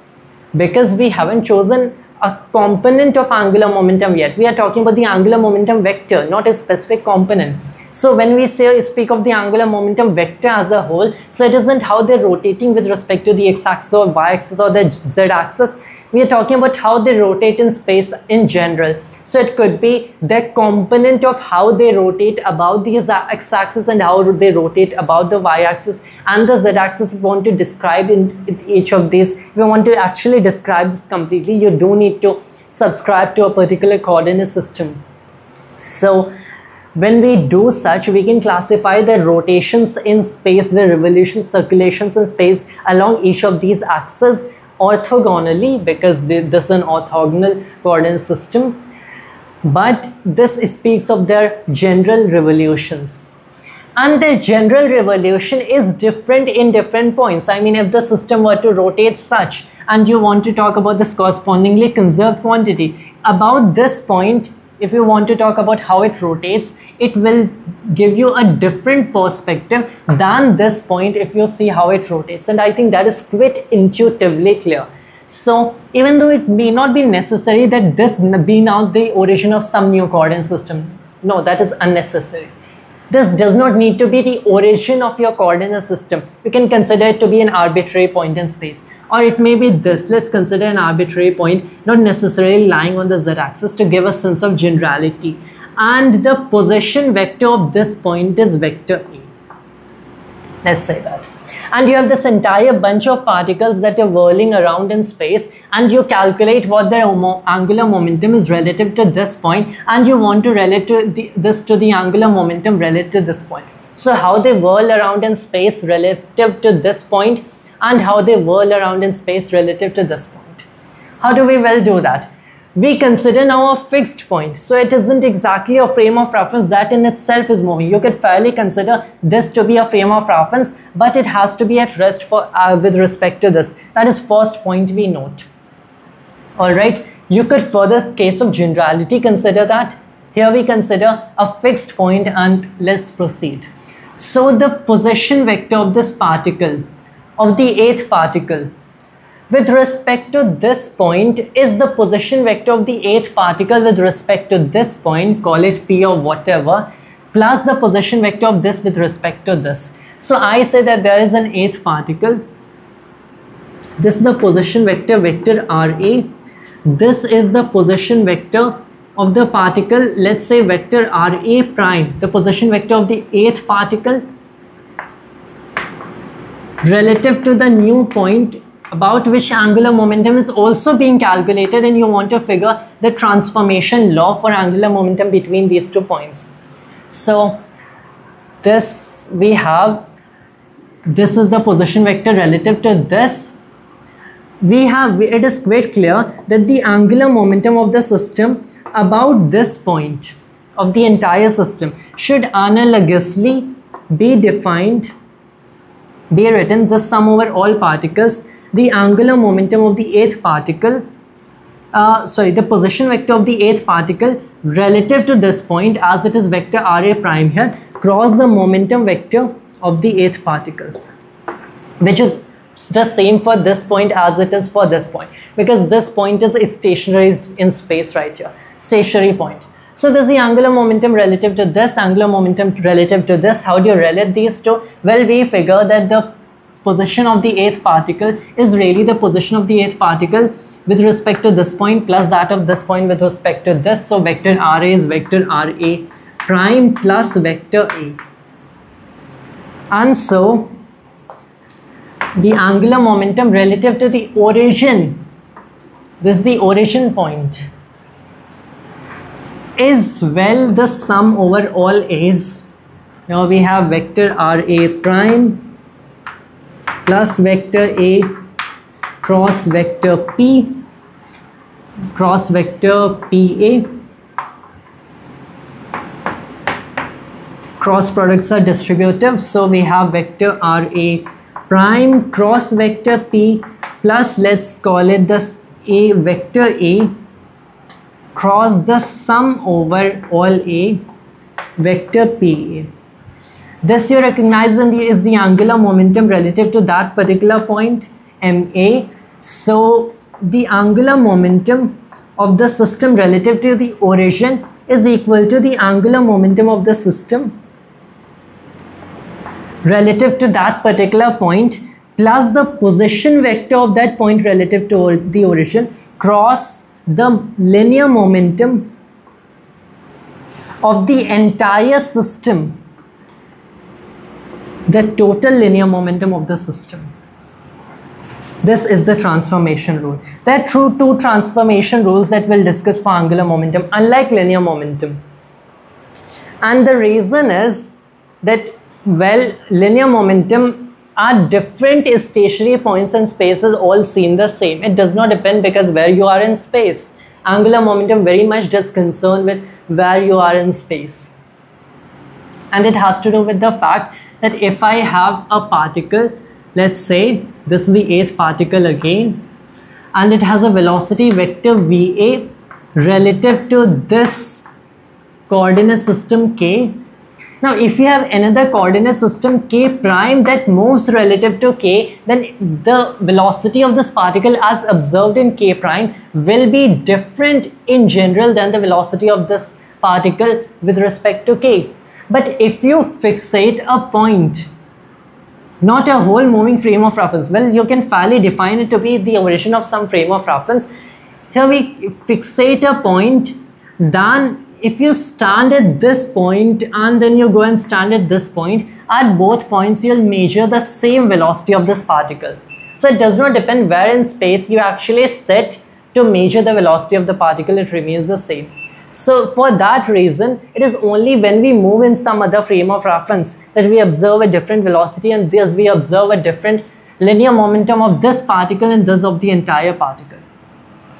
because we haven't chosen a component of angular momentum yet. We are talking about the angular momentum vector, not a specific component. So when we speak of the angular momentum vector as a whole, so it isn't how they're rotating with respect to the x-axis or y-axis or the z-axis. We are talking about how they rotate in space in general. So it could be the component of how they rotate about the x-axis and how they rotate about the y-axis and the z-axis. If you want to describe in each of these, if you want to actually describe this completely, you do need to subscribe to a particular coordinate system. So when we do such, we can classify the rotations in space, the revolutions, circulations in space along each of these axes orthogonally, because this is an orthogonal coordinate system. But this speaks of their general revolutions. And the general revolution is different in different points. I mean, if the system were to rotate such, and you want to talk about this correspondingly conserved quantity, about this point, if you want to talk about how it rotates, it will give you a different perspective than this point if you see how it rotates. And I think that is quite intuitively clear. So even though it may not be necessary that this be now the origin of some new coordinate system, no, that is unnecessary. This does not need to be the origin of your coordinate system. You can consider it to be an arbitrary point in space, or it may be this. Let's consider an arbitrary point, not necessarily lying on the z-axis, to give a sense of generality. And the position vector of this point is vector A. Let's say that. And you have this entire bunch of particles that are whirling around in space, and you calculate what their angular momentum is relative to this point, and you want to relate this to the angular momentum relative to this point. So how they whirl around in space relative to this point, and how they whirl around in space relative to this point. How do we well do that? We consider now a fixed point, so it isn't exactly a frame of reference that in itself is moving. You could fairly consider this to be a frame of reference, but it has to be at rest for with respect to this. That is first point we note. Alright, you could for this case of generality consider that. Here we consider a fixed point, and let's proceed. So the position vector of this particle, of the eighth particle, with respect to this point is the position vector of the eighth particle with respect to this point, call it P or whatever, plus the position vector of this with respect to this. So I say that there is an eighth particle. This is the position vector, vector RA. This is the position vector of the particle, let's say vector RA prime, the position vector of the eighth particle relative to the new point about which angular momentum is also being calculated, and you want to figure the transformation law for angular momentum between these 2 points. So this we have, this is the position vector relative to this. We have, it is quite clear that the angular momentum of the system about this point of the entire system should analogously be defined, be written, just sum over all particles, the angular momentum of the eighth particle, the position vector of the eighth particle relative to this point, as it is vector RA prime here, cross the momentum vector of the eighth particle, which is the same for this point as it is for this point, because this point is stationary in space right here, stationary point. So this is the angular momentum relative to this, angular momentum relative to this. How do you relate these two? Well, we figure that the position of the eighth particle is really the position of the eighth particle with respect to this point plus that of this point with respect to this. So vector RA is vector RA prime plus vector A. And so the angular momentum relative to the origin, this is the origin point, is well the sum over all A's. Now we have vector RA prime plus vector A cross vector P cross vector PA. Cross products are distributive, so we have vector RA prime cross vector P plus, let's call it this A vector A cross the sum over all A vector PA. This you recognize is the angular momentum relative to that particular point, MA. So the angular momentum of the system relative to the origin is equal to the angular momentum of the system relative to that particular point plus the position vector of that point relative to the origin cross the linear momentum of the entire system, the total linear momentum of the system. This is the transformation rule. There are two transformation rules that we'll discuss for angular momentum, unlike linear momentum. And the reason is that, well, linear momentum at different stationary points in space is all seen the same. It does not depend because where you are in space. Angular momentum very much does concern with where you are in space. And it has to do with the fact that if I have a particle, let's say this is the 8th particle again, and it has a velocity vector VA relative to this coordinate system K. Now if you have another coordinate system K prime that moves relative to K, then the velocity of this particle as observed in K prime will be different in general than the velocity of this particle with respect to K. But if you fixate a point, not a whole moving frame of reference, well, you can fairly define it to be the origin of some frame of reference. Here we fixate a point, then if you stand at this point and then you go and stand at this point, at both points you'll measure the same velocity of this particle. So it does not depend where in space you actually sit to measure the velocity of the particle, it remains the same. So for that reason, it is only when we move in some other frame of reference that we observe a different velocity, and thus we observe a different linear momentum of this particle and thus of the entire particle.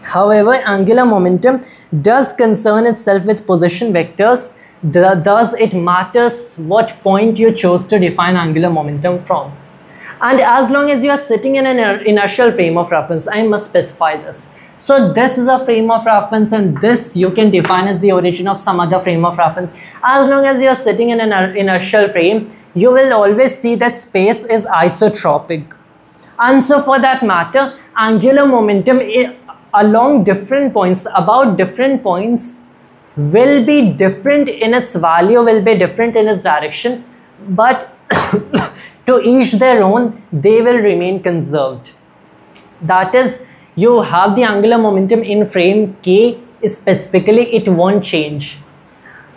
However, angular momentum does concern itself with position vectors, thus it matters what point you chose to define angular momentum from. And as long as you are sitting in an inertial frame of reference, I must specify this. So this is a frame of reference and this you can define as the origin of some other frame of reference. As long as you are sitting in an inertial frame, you will always see that space is isotropic. And so for that matter, angular momentum along different points, about different points, will be different in its value, will be different in its direction, but to each their own, they will remain conserved. That is, you have the angular momentum in frame K specifically, it won't change.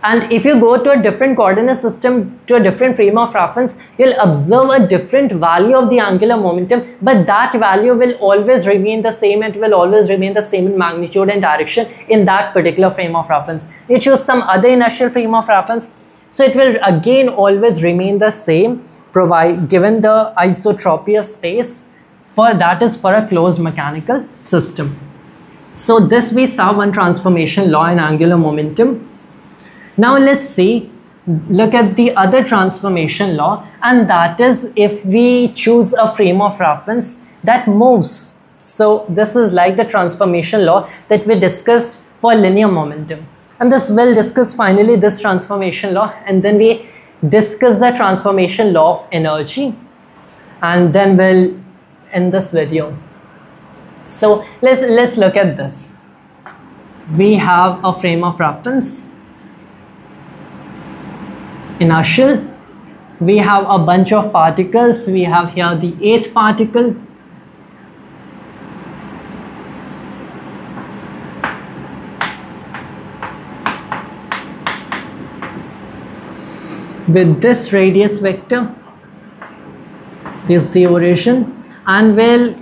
And if you go to a different coordinate system, to a different frame of reference, you'll observe a different value of the angular momentum, but that value will always remain the same. It will always remain the same in magnitude and direction in that particular frame of reference. You choose some other inertial frame of reference, so it will again always remain the same, given the isotropy of space. For that is for a closed mechanical system. So this we saw one transformation law in angular momentum. Now let's see, look at the other transformation law, and that is if we choose a frame of reference that moves. So this is like the transformation law that we discussed for linear momentum. And this will discuss finally this transformation law, and then we discuss the transformation law of energy, and then we'll end this video. So let's look at this. We have a frame of reference, inertial. We have a bunch of particles. We have here the 8th particle. With this radius vector is the origin, and we'll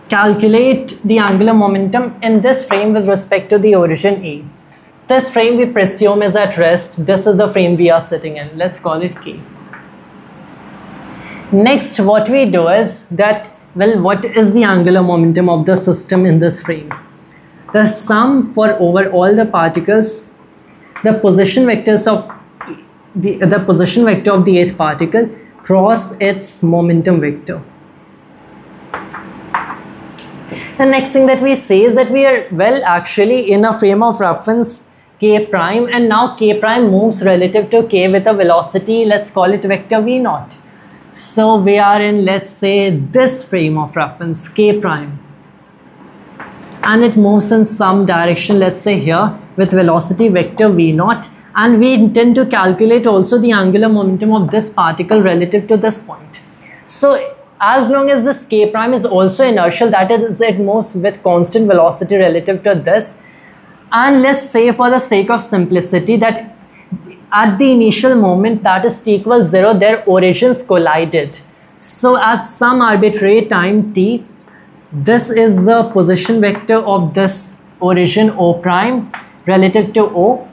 calculate the angular momentum in this frame with respect to the origin A. This frame we presume is at rest. This is the frame we are sitting in. Let's call it K. Next, what we do is that, well, what is the angular momentum of the system in this frame? The sum for over all the particles, the position vectors of the position vector of the 8th particle cross its momentum vector. The next thing that we say is that we are, well, actually in a frame of reference K prime, and now K prime moves relative to K with a velocity, let's call it vector V0. So we are in, let's say, this frame of reference K prime. and it moves in some direction, let's say here, with velocity vector v0, and we intend to calculate also the angular momentum of this particle relative to this point. So as long as this k prime is also inertial, that is, it moves with constant velocity relative to this, and let's say for the sake of simplicity that at the initial moment, that is t equals 0, their origins collided. So at some arbitrary time t, this is the position vector of this origin O prime relative to O.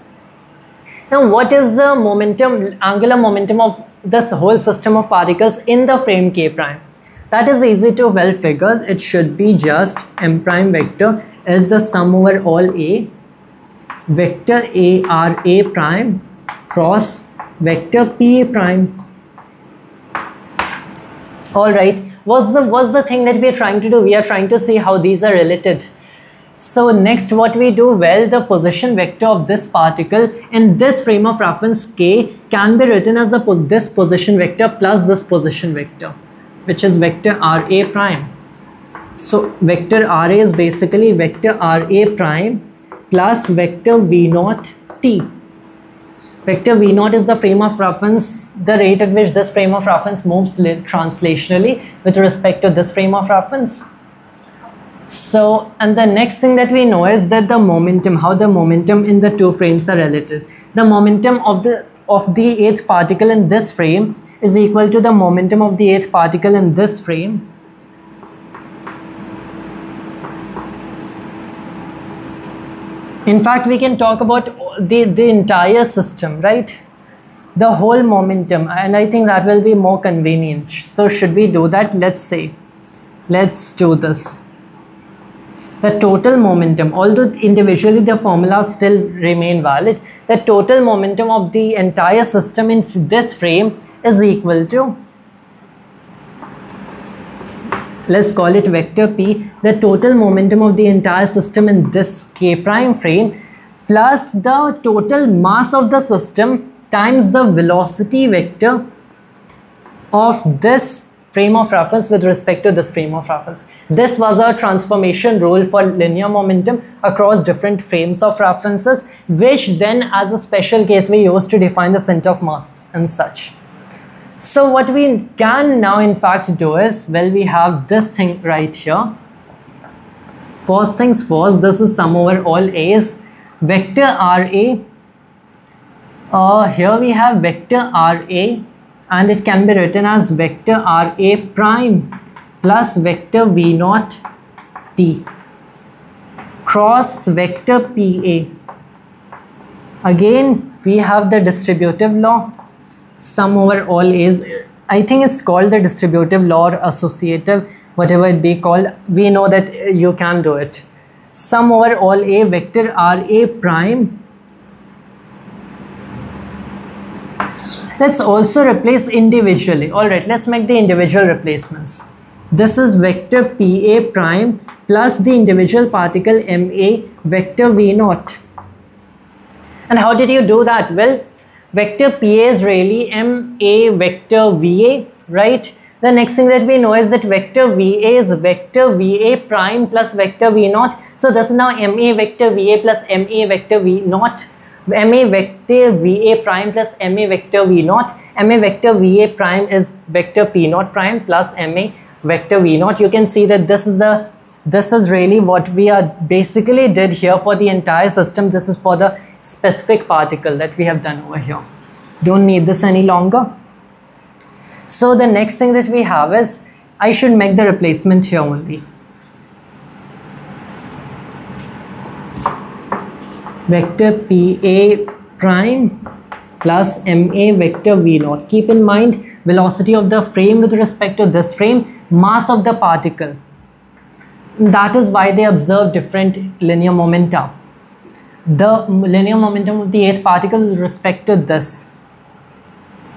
Now what is the momentum, angular momentum of this whole system of particles in the frame k prime? That is easy to well figure. It should be just m prime vector is the sum over all A vector A R A prime cross vector P A prime. Alright, what's the thing that we are trying to do? We are trying to see how these are related. So next what we do, well, the position vector of this particle in this frame of reference k can be written as this position vector plus this position vector, which is vector RA prime. So vector RA is basically vector RA prime plus vector V0 t. Vector V0 is the frame of reference, the rate at which this frame of reference moves translationally with respect to this frame of reference. So, and the next thing that we know is that the momentum, how the momentum in the two frames are related. The momentum of the 8th particle in this frame is equal to the momentum of the 8th particle in this frame. In fact, we can talk about the entire system, right? The whole momentum, and I think that will be more convenient. So should we do that? Let's do this. The total momentum, although individually the formulas still remain valid, the total momentum of the entire system in this frame is equal to, let's call it vector P, the total momentum of the entire system in this k prime frame plus the total mass of the system times the velocity vector of this frame of reference with respect to this frame of reference. This was our transformation rule for linear momentum across different frames of references, which then as a special case we used to define the center of mass and such. So what we can now in fact do is, well, we have this thing right here. First things first, this is sum over all A's, vector RA. Here we have vector RA, and it can be written as vector RA prime plus vector V0 t cross vector PA. Again, we have the distributive law, sum over all A's. I think it's called the distributive law or associative, whatever it be called. We know that you can do it. Sum over all A vector RA prime. Let's also replace individually. Alright, let's make the individual replacements. This is vector PA prime plus the individual particle MA vector V0. And how did you do that? Well, vector PA is really MA vector VA, right? The next thing that we know is that vector VA is vector VA prime plus vector V0. So this is now MA vector VA plus MA vector V0. MA vector VA prime plus MA vector V0. MA vector VA prime is vector P0 prime plus MA vector V0. You can see that this is really what we are basically did here for the entire system. This is for the specific particle that we have done over here. Don't need this any longer. So the next thing that we have is, I should make the replacement here only. Vector PA prime plus MA vector V0. Keep in mind velocity of the frame with respect to this frame, mass of the particle. That is why they observe different linear momenta. The linear momentum of the 8th particle with respect to this.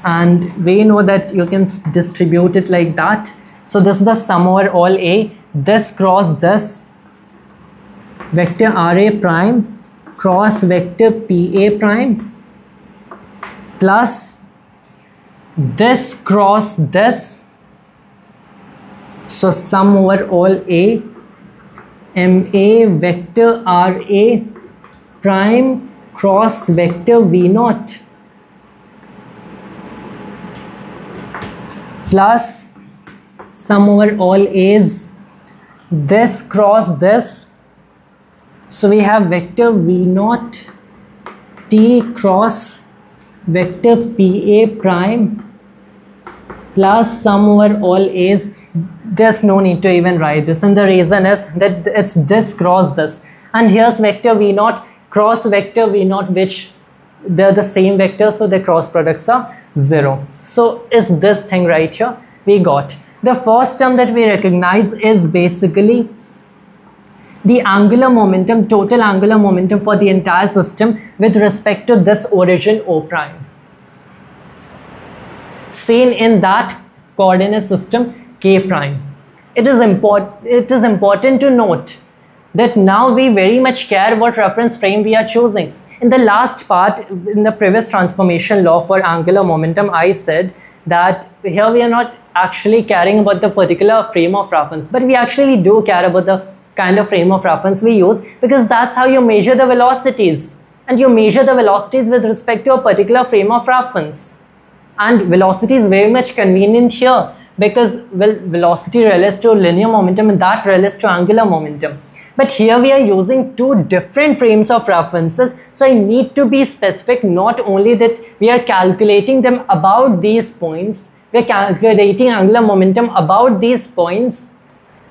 And we know that you can distribute it like that. So this is the sum over all A. This cross this. Vector RA prime cross vector PA prime plus this cross this. So sum over all A MA vector RA prime cross vector V naught plus sum over all A's this cross this. So we have vector V naught T cross vector PA prime plus sum over all A's. There's no need to even write this, and the reason is that it's this cross this, and here's vector V naught cross vector V naught, which they're the same vector, so the cross products are 0. So is this thing right here we got. The first term that we recognize is basically the angular momentum, total angular momentum for the entire system with respect to this origin O prime, seen in that coordinate system K prime. It is important to note that now we very much care what reference frame we are choosing. In the last part, in the previous transformation law for angular momentum, I said that here we are not actually caring about the particular frame of reference, but we actually do care about the kind of frame of reference we use, because that's how you measure the velocities, and you measure the velocities with respect to a particular frame of reference. And velocity is very much convenient here, because velocity relates to linear momentum and that relates to angular momentum. But here we are using two different frames of references, so I need to be specific, not only that we are calculating them about these points, we are calculating angular momentum about these points,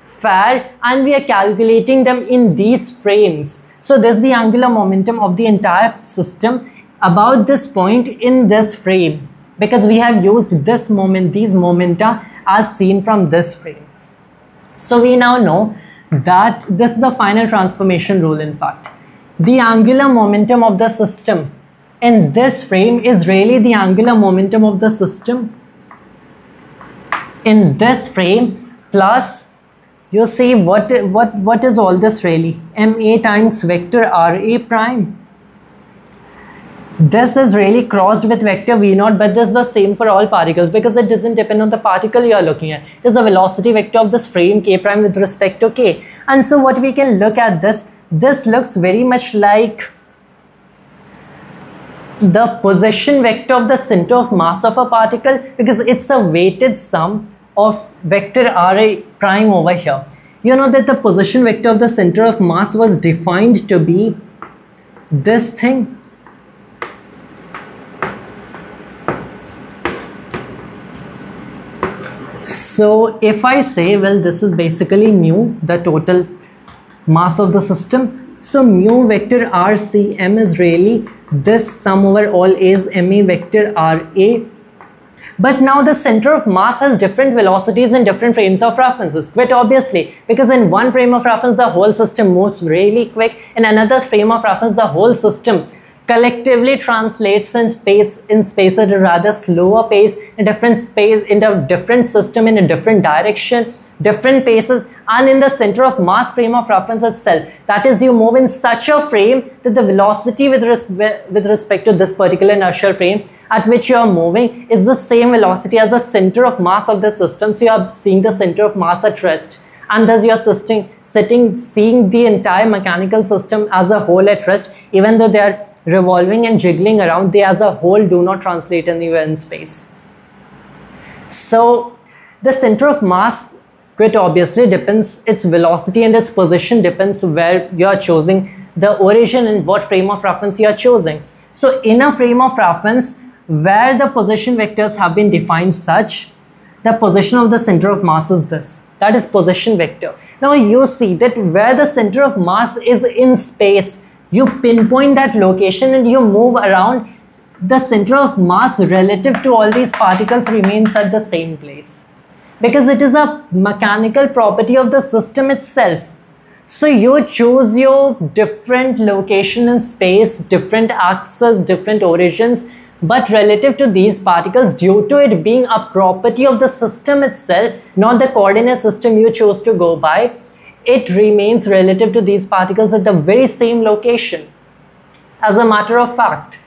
fair, and we are calculating them in these frames. So this is the angular momentum of the entire system about this point in this frame, because we have used this moment, these momenta as seen from this frame. So we now know that this is the final transformation rule. In fact, the angular momentum of the system in this frame is really the angular momentum of the system in this frame, plus you see what is all this really? MA times vector RA prime. This is really crossed with vector V naught, but this is the same for all particles because it doesn't depend on the particle you are looking at. It is the velocity vector of this frame K prime with respect to K. And so what we can look at this looks very much like the position vector of the center of mass of a particle, because it's a weighted sum of vector RA prime over here. You know that the position vector of the center of mass was defined to be this thing. So if I say, well, this is basically mu, the total mass of the system. So mu vector RCM is really this sum over all A's MA vector RA. But now the center of mass has different velocities in different frames of references, quite obviously, because in one frame of reference the whole system moves really quick, in another frame of reference the whole system collectively translates in space at a rather slower pace, in a different system, in a different direction, different paces, and in the center of mass frame of reference itself. That is, you move in such a frame that the velocity with respect to this particular inertial frame at which you are moving is the same velocity as the center of mass of the system. So you are seeing the center of mass at rest, and thus you are seeing the entire mechanical system as a whole at rest. Even though they are revolving and jiggling around, they as a whole do not translate anywhere in space. So the center of mass quite obviously depends, its velocity and its position depends where you are choosing the origin and what frame of reference you are choosing. So in a frame of reference where the position vectors have been defined such, the position of the center of mass is this, that is position vector. Now you see that where the center of mass is in space, you pinpoint that location and you move around, the center of mass relative to all these particles remains at the same place, because it is a mechanical property of the system itself. So you choose your different location in space, different axes, different origins, but relative to these particles, due to it being a property of the system itself, not the coordinate system you chose to go by, it remains relative to these particles at the very same location, as a matter of fact.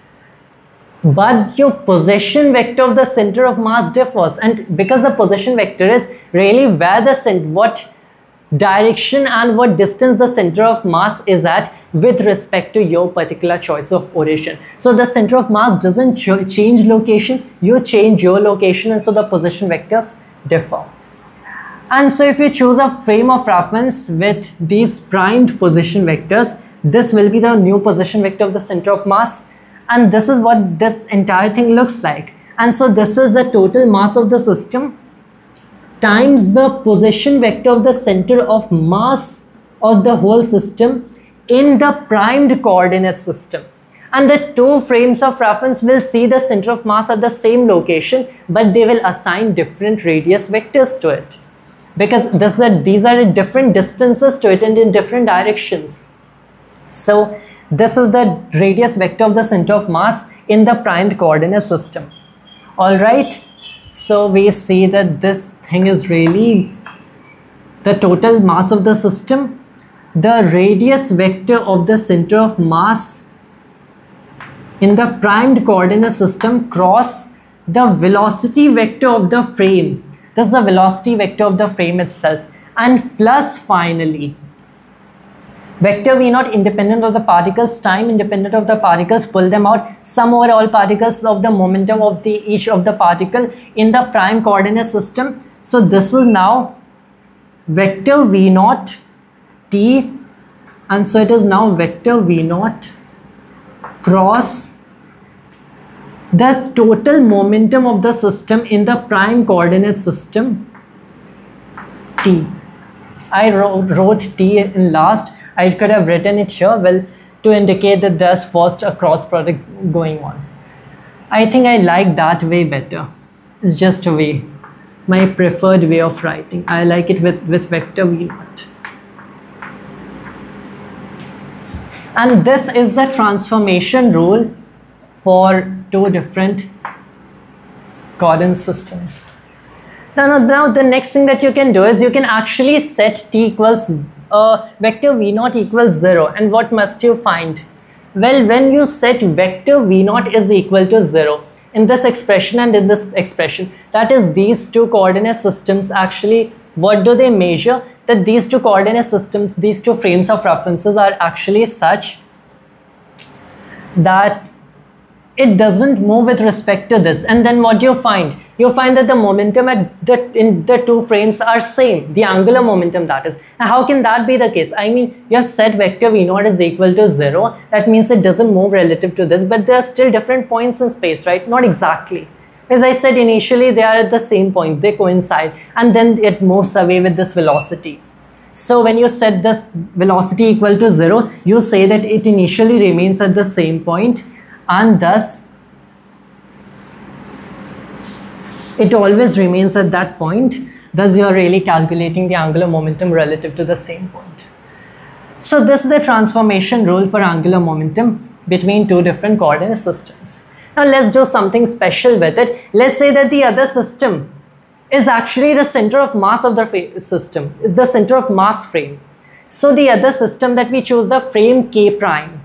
But your position vector of the center of mass differs, and because the position vector is really where direction and what distance the center of mass is at with respect to your particular choice of origin. So the center of mass doesn't change location, you change your location, and so the position vectors differ. And so if you choose a frame of reference with these primed position vectors, this will be the new position vector of the center of mass, and this is what this entire thing looks like. And so this is the total mass of the system times the position vector of the center of mass of the whole system in the primed coordinate system. And the two frames of reference will see the center of mass at the same location, but they will assign different radius vectors to it, because these are different distances to it and in different directions. So this is the radius vector of the center of mass in the primed coordinate system. Alright, so we see that this thing is really the total mass of the system. The radius vector of the center of mass in the primed coordinate system cross the velocity vector of the frame. This is the velocity vector of the frame itself, and plus finally vector v naught independent of the particles, time independent of the particles, pull them out, sum over all particles of the momentum of each of the particle in the prime coordinate system. So this is now vector v naught t, and so it is now vector v naught cross the total momentum of the system in the prime coordinate system t. I wrote t in last. I could have written it here, well, to indicate that there's first a cross product going on. I think I like that way better. It's just a way, my preferred way of writing. I like it with vector v naught. And this is the transformation rule for two different coordinate systems. Now the next thing that you can do is you can actually set t equals vector v naught equals 0. And what must you find? Well, when you set vector v naught is equal to 0 in this expression and in this expression, that is these two coordinate systems, actually what do they measure? That these two coordinate systems, these two frames of references are actually such that it doesn't move with respect to this. And then what do you find? You find that the momentum in the two frames are same, the angular momentum, that is. Now how can that be the case? I mean, you have set vector v naught is equal to 0. That means it doesn't move relative to this, but there are still different points in space, right? Not exactly. As I said initially, they are at the same points, they coincide, and then it moves away with this velocity. So when you set this velocity equal to 0, you say that it initially remains at the same point, and thus it always remains at that point. Thus you are really calculating the angular momentum relative to the same point. So this is the transformation rule for angular momentum between two different coordinate systems. Now let's do something special with it. Let's say that the other system is actually the center of mass of the system, the center of mass frame. So the other system that we choose, the frame K prime,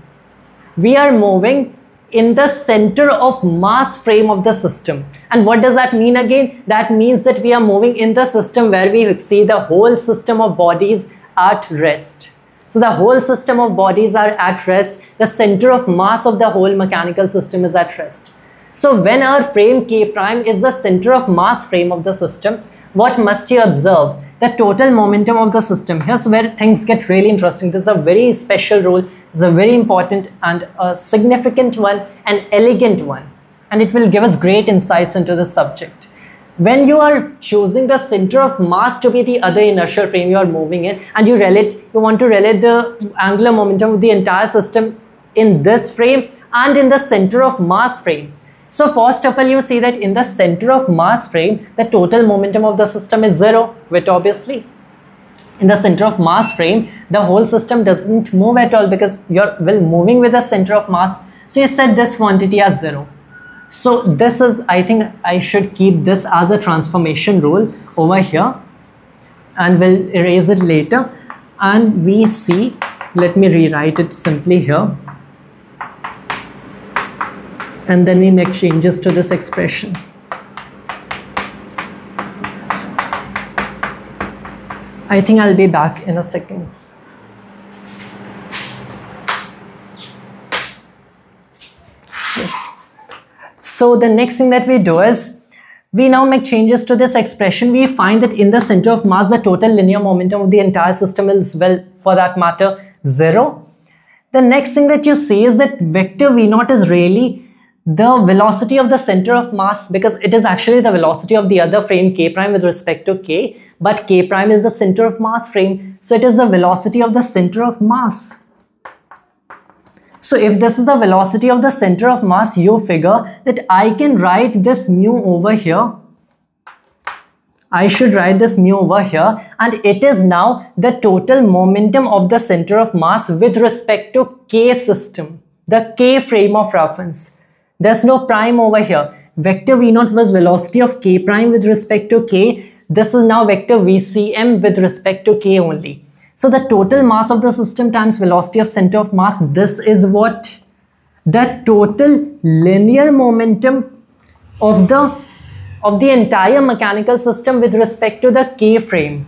we are moving in the center of mass frame of the system. And what does that mean again? That means that we are moving in the system where we see the whole system of bodies at rest. So the whole system of bodies are at rest. The center of mass of the whole mechanical system is at rest. So when our frame K prime is the center of mass frame of the system, what must you observe? The total momentum of the system. Here's where things get really interesting. This is a very special rule. It's a very important and a significant one, an elegant one, and it will give us great insights into the subject. When you are choosing the center of mass to be the other inertial frame you are moving in, and you want to relate the angular momentum of the entire system in this frame and in the center of mass frame. So first of all, you see that in the center of mass frame, the total momentum of the system is 0, which obviously in the center of mass frame, the whole system doesn't move at all because you're moving with the center of mass. So you set this quantity as 0. So this is, I think I should keep this as a transformation rule over here, and we'll erase it later. And we see, let me rewrite it simply here. And then we make changes to this expression. I think I'll be back in a second. Yes. So the next thing that we do is, we now make changes to this expression. We find that in the center of mass, the total linear momentum of the entire system is, well, for that matter, 0. The next thing that you see is that vector V0 is really the velocity of the center of mass, because it is actually the velocity of the other frame K prime with respect to K, but K prime is the center of mass frame. So it is the velocity of the center of mass. So if this is the velocity of the center of mass, you figure that I can write this mu over here. I should write this mu over here, and it is now the total momentum of the center of mass with respect to K system, the K frame of reference. There's no prime over here. Vector V0 was velocity of K prime with respect to K. This is now vector VCM with respect to K only. So the total mass of the system times velocity of center of mass, this is what? The total linear momentum of the entire mechanical system with respect to the K frame.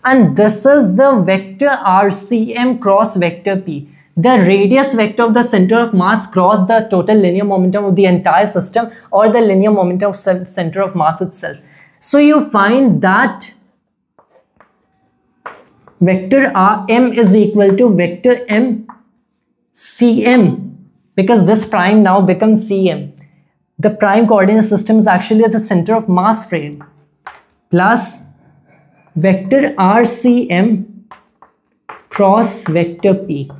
And this is the vector RCM cross vector P. The radius vector of the center of mass cross the total linear momentum of the entire system, or the linear momentum of center of mass itself. So you find that vector RM is equal to vector M CM, because this prime now becomes CM. The prime coordinate system is actually the center of mass frame, plus vector RCM cross vector P.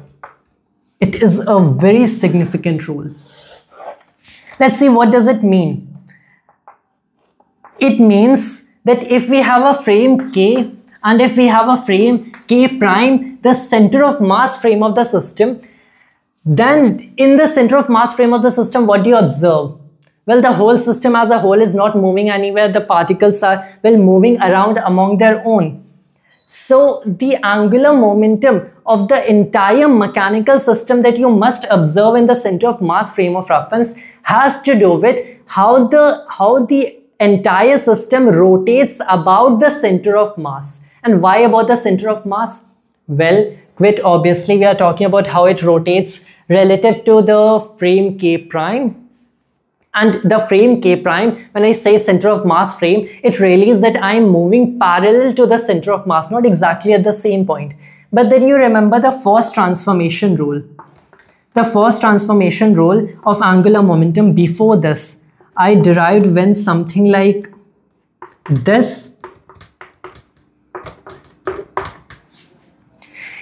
It is a very significant rule. Let's see, what does it mean? It means that if we have a frame K and if we have a frame K prime, the center of mass frame of the system, then in the center of mass frame of the system, what do you observe? Well, the whole system as a whole is not moving anywhere. The particles are, well, moving around among their own. So the angular momentum of the entire mechanical system that you must observe in the center of mass frame of reference has to do with how the entire system rotates about the center of mass. And why about the center of mass? Well, quite obviously we are talking about how it rotates relative to the frame K prime. And the frame K prime, when I say center of mass frame, it really is that I am moving parallel to the center of mass, not exactly at the same point. But then you remember the first transformation rule. The first transformation rule of angular momentum before this, I derived when something like this.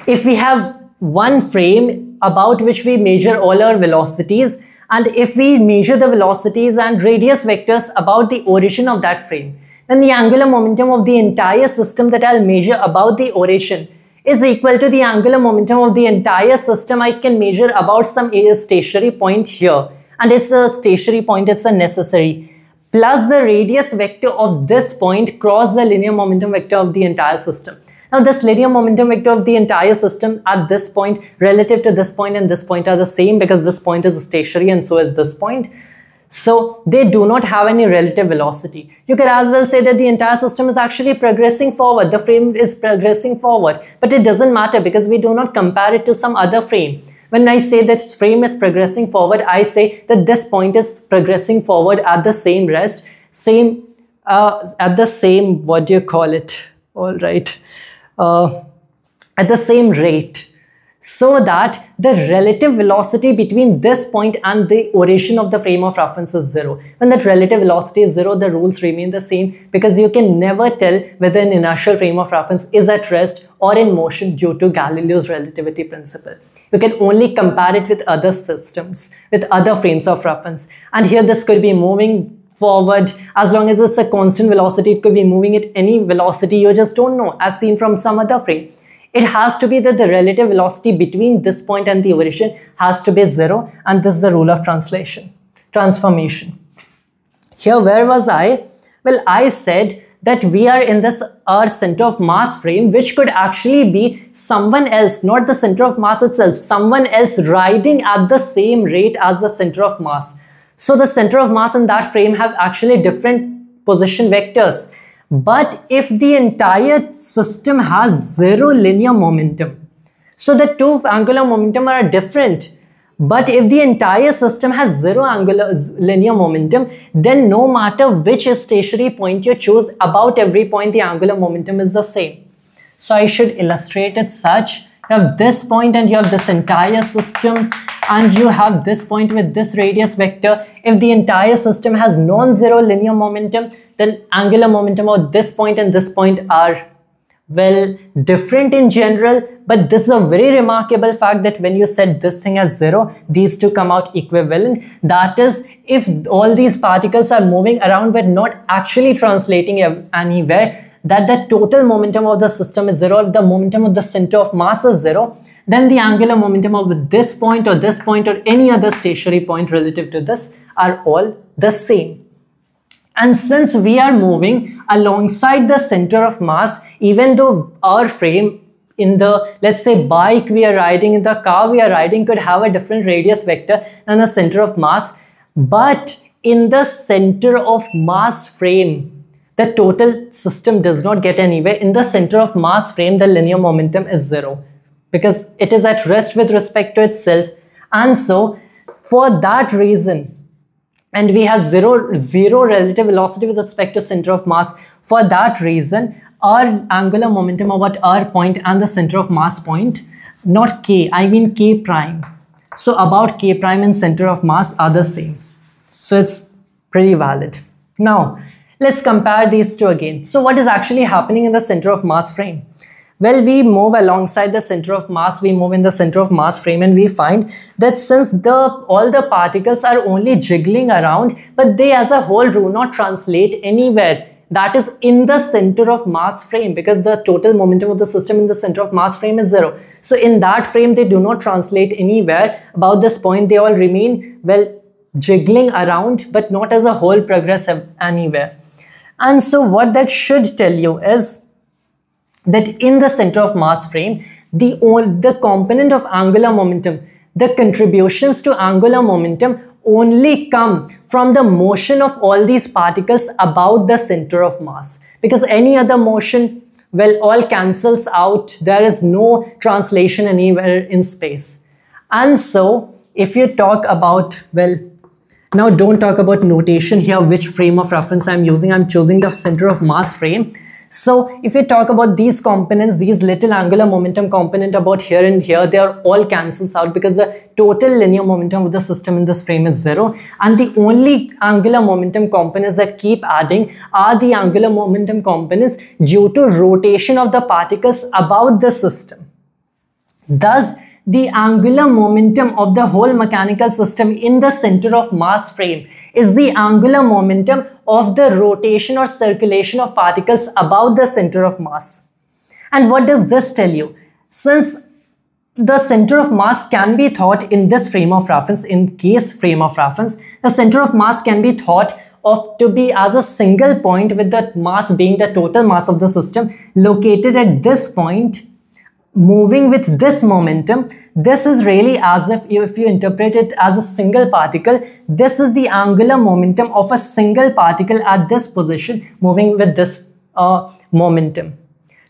If we have one frame about which we measure all our velocities, and if we measure the velocities and radius vectors about the origin of that frame, then the angular momentum of the entire system that I'll measure about the origin is equal to the angular momentum of the entire system I can measure about some stationary point here. And it's a stationary point, it's a necessary, plus the radius vector of this point cross the linear momentum vector of the entire system. Now this linear momentum vector of the entire system at this point relative to this point and this point are the same, because this point is stationary and so is this point. So they do not have any relative velocity. You could as well say that the entire system is actually progressing forward. The frame is progressing forward, but it doesn't matter because we do not compare it to some other frame. When I say that frame is progressing forward, I say that this point is progressing forward at the same rest, at the same, what do you call it? All right. At the same rate, so that the relative velocity between this point and the origin of the frame of reference is 0. When that relative velocity is 0, the rules remain the same, because you can never tell whether an inertial frame of reference is at rest or in motion due to Galileo's relativity principle. You can only compare it with other systems, with other frames of reference. And here this could be moving forward. As long as it's a constant velocity, it could be moving at any velocity, you just don't know, as seen from some other frame. It has to be that the relative velocity between this point and the origin has to be 0, and this is the rule of transformation. Here, where was I? Well, I said that we are in this our center of mass frame, which could actually be someone else, not the center of mass itself, someone else riding at the same rate as the center of mass. So the center of mass in that frame have actually different position vectors. But if the entire system has zero linear momentum, so the two angular momentum are different. But if the entire system has zero angular linear momentum, then no matter which stationary point you choose, about every point the angular momentum is the same. So I should illustrate it such. You have this point and you have this entire system, and you have this point with this radius vector. If the entire system has non-zero linear momentum, then angular momentum of this point and this point are, well, different in general, but this is a very remarkable fact that when you set this thing as zero, these two come out equivalent. That is, if all these particles are moving around but not actually translating anywhere, that the total momentum of the system is zero, the momentum of the center of mass is zero, then the angular momentum of this point or any other stationary point relative to this are all the same. And since we are moving alongside the center of mass, even though our frame in the, let's say, bike we are riding, in the car we are riding could have a different radius vector than the center of mass, but in the center of mass frame, the total system does not get anywhere. In the center of mass frame, the linear momentum is zero because it is at rest with respect to itself. And so for that reason, and we have zero relative velocity with respect to center of mass, for that reason, our angular momentum about our point and the center of mass point, not k, I mean k prime. So about k prime and center of mass are the same. So it's pretty valid. Now, let's compare these two again. So what is actually happening in the center of mass frame? Well, we move alongside the center of mass, we move in the center of mass frame, and we find that since all the particles are only jiggling around, but they as a whole do not translate anywhere. That is in the center of mass frame, because the total momentum of the system in the center of mass frame is zero. So in that frame, they do not translate anywhere. About this point, they all remain, well, jiggling around, but not as a whole progress anywhere. And so what that should tell you is that in the center of mass frame, the component of angular momentum, the contributions to angular momentum only come from the motion of all these particles about the center of mass, because any other motion, well, all cancels out. There is no translation anywhere in space. And so if you talk about, well, now don't talk about notation here, which frame of reference I'm using. I'm choosing the center of mass frame. So if you talk about these components, these little angular momentum component about here and here, they are all cancels out because the total linear momentum of the system in this frame is zero. And the only angular momentum components that keep adding are the angular momentum components due to rotation of the particles about the system. Thus, the angular momentum of the whole mechanical system in the center of mass frame is the angular momentum of the rotation or circulation of particles about the center of mass. And what does this tell you? Since the center of mass can be thought in this frame of reference, in case frame of reference, the center of mass can be thought of to be as a single point with the mass being the total mass of the system located at this point, moving with this momentum. This is really as if you interpret it as a single particle, this is the angular momentum of a single particle at this position moving with this momentum.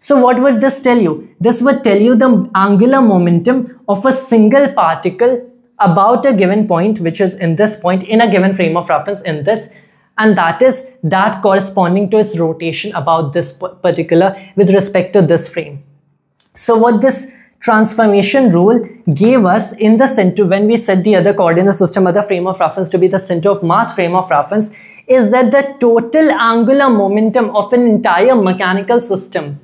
So what would this tell you? This would tell you the angular momentum of a single particle about a given point, which is in this point in a given frame of reference in this, and that is that corresponding to its rotation about this particular with respect to this frame. So what this transformation rule gave us in the center, when we set the other coordinate system, other frame of reference to be the center of mass frame of reference, is that the total angular momentum of an entire mechanical system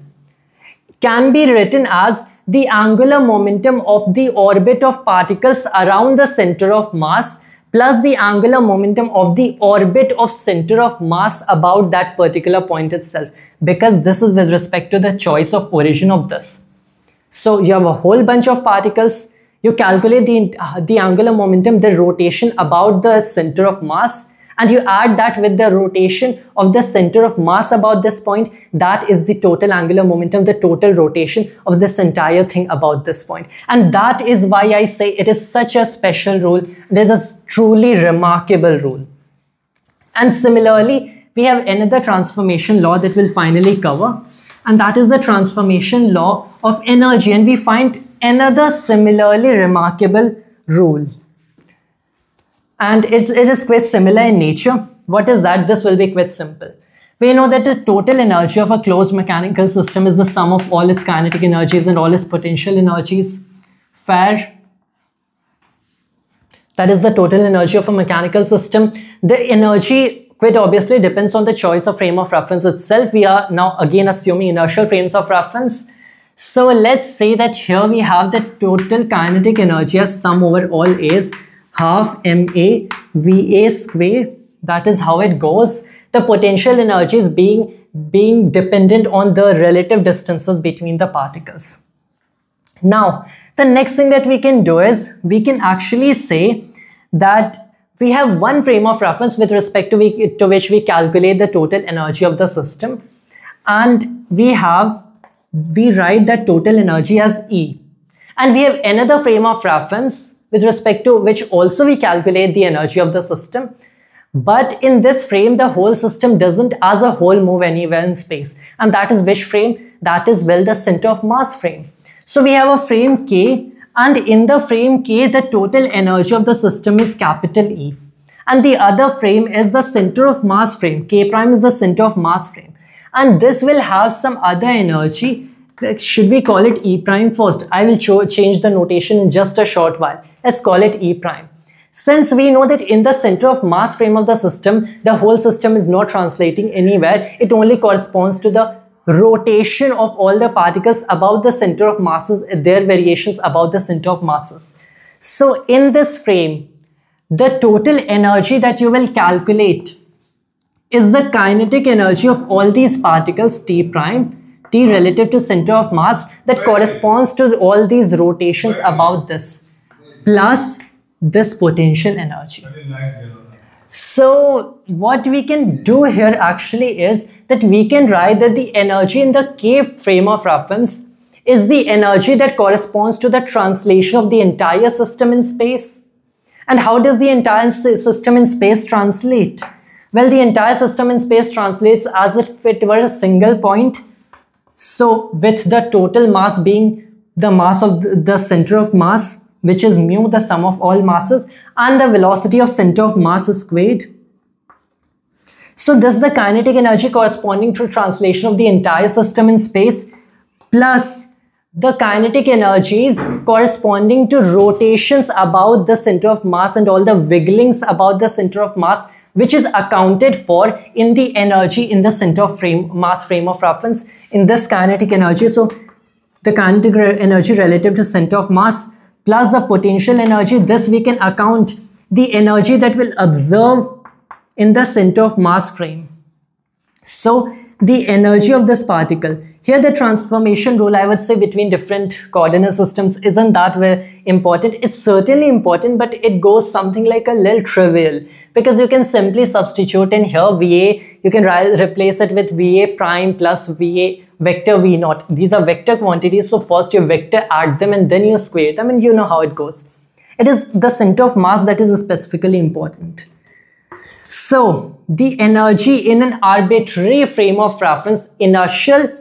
can be written as the angular momentum of the orbit of particles around the center of mass plus the angular momentum of the orbit of center of mass about that particular point itself, because this is with respect to the choice of origin of this. So you have a whole bunch of particles, you calculate the angular momentum, the rotation about the center of mass, and you add that with the rotation of the center of mass about this point. That is the total angular momentum, the total rotation of this entire thing about this point. And that is why I say it is such a special rule. It is a truly remarkable rule. And similarly, we have another transformation law that we'll finally cover, and that is the transformation law of energy. And we find another similarly remarkable rule. And it is quite similar in nature. What is that? This will be quite simple. We know that the total energy of a closed mechanical system is the sum of all its kinetic energies and all its potential energies. Fair? That is the total energy of a mechanical system. The energy quite obviously depends on the choice of frame of reference itself. We are now again assuming inertial frames of reference. So let's say that here we have the total kinetic energy as sum over all is half ma va square. That is how it goes. The potential energy is being dependent on the relative distances between the particles. Now, the next thing that we can do is we can actually say that we have one frame of reference with respect to which we calculate the total energy of the system, and we write that total energy as E. And we have another frame of reference with respect to which also we calculate the energy of the system. But in this frame, the whole system doesn't as a whole move anywhere in space. And that is which frame? That is, well, the center of mass frame. So we have a frame K, and in the frame K, the total energy of the system is capital E. And the other frame is the center of mass frame. K prime is the center of mass frame. And this will have some other energy. Should we call it E prime first? I will change the notation in just a short while. Let's call it E prime. Since we know that in the center of mass frame of the system, the whole system is not translating anywhere. It only corresponds to the rotation of all the particles about the center of masses, their variations about the center of masses. So in this frame, the total energy that you will calculate is the kinetic energy of all these particles T prime, T relative to center of mass, that corresponds to all these rotations about this, plus this potential energy. So what we can do here actually is that we can write that the energy in the K frame of reference is the energy that corresponds to the translation of the entire system in space. And how does the entire system in space translate? Well, the entire system in space translates as if it were a single point. So with the total mass being the mass of the center of mass, which is mu, the sum of all masses, and the velocity of center of mass squared. So this is the kinetic energy corresponding to translation of the entire system in space, plus the kinetic energies corresponding to rotations about the center of mass and all the wigglings about the center of mass, which is accounted for in the energy in the center of mass frame of reference, in this kinetic energy. So the kinetic energy relative to center of mass plus the potential energy, this we can account the energy that will observe in the center of mass frame. So the energy of this particle, here the transformation rule, I would say, between different coordinate systems isn't that very important. It's certainly important, but it goes something like a little trivial, because you can simply substitute in here VA, you can replace it with VA prime plus VA vector V naught. These are vector quantities, so first you vector add them and then you square them, and you know how it goes. It is the center of mass that is specifically important. So the energy in an arbitrary frame of reference, inertial,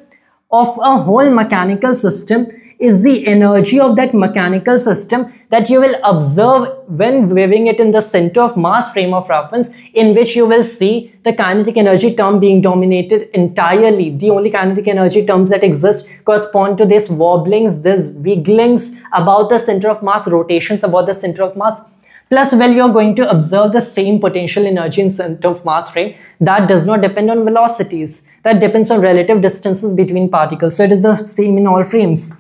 of a whole mechanical system is the energy of that mechanical system that you will observe when viewing it in the center of mass frame of reference, in which you will see the kinetic energy term being dominated entirely. The only kinetic energy terms that exist correspond to these wobblings, these wigglings about the center of mass, rotations about the center of mass. Plus, well, you're going to observe the same potential energy in center of mass frame that does not depend on velocities. That depends on relative distances between particles. So it is the same in all frames.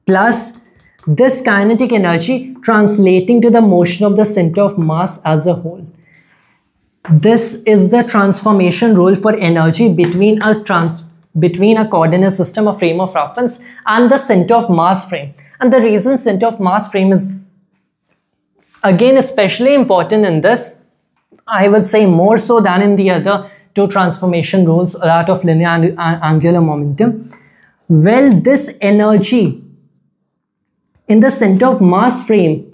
Plus, this kinetic energy translating to the motion of the center of mass as a whole. This is the transformation rule for energy between a coordinate system, a frame of reference, and the center of mass frame. And the reason center of mass frame is again especially important in this, I would say more so than in the other two transformation rules, that of linear and angular momentum. Well, this energy in the center of mass frame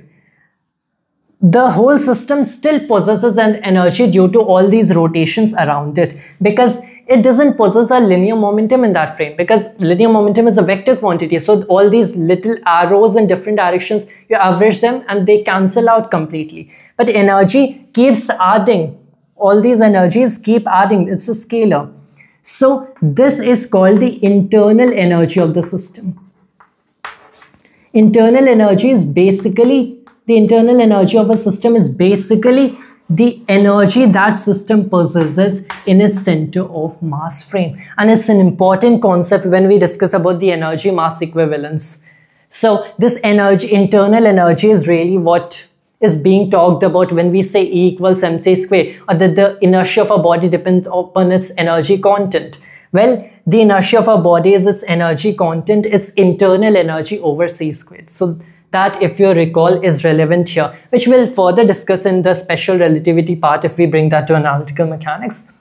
the whole system still possesses an energy due to all these rotations around it, because it doesn't possess a linear momentum in that frame, because linear momentum is a vector quantity. So all these little arrows in different directions, you average them and they cancel out completely. But energy keeps adding. All these energies keep adding. It's a scalar. So this is called the internal energy of the system. Internal energy is basically, the internal energy of a system is basically the energy that system possesses in its center of mass frame. And it's an important concept when we discuss about the energy mass equivalence. So this energy, internal energy, is really what is being talked about when we say E equals mc square, or that the inertia of a body depends upon its energy content. Well, the inertia of a body is its energy content, its internal energy over c squared. So that, if you recall, is relevant here, which we'll further discuss in the special relativity part if we bring that to analytical mechanics.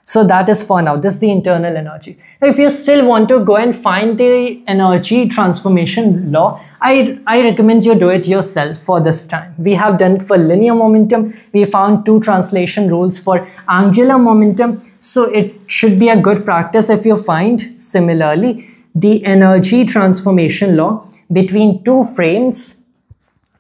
So that is for now. This is the internal energy. Now, if you still want to go and find the energy transformation law, I recommend you do it yourself for this time. We have done it for linear momentum. We found 2 translation rules for angular momentum. So it should be a good practice if you find similarly the energy transformation law between 2 frames,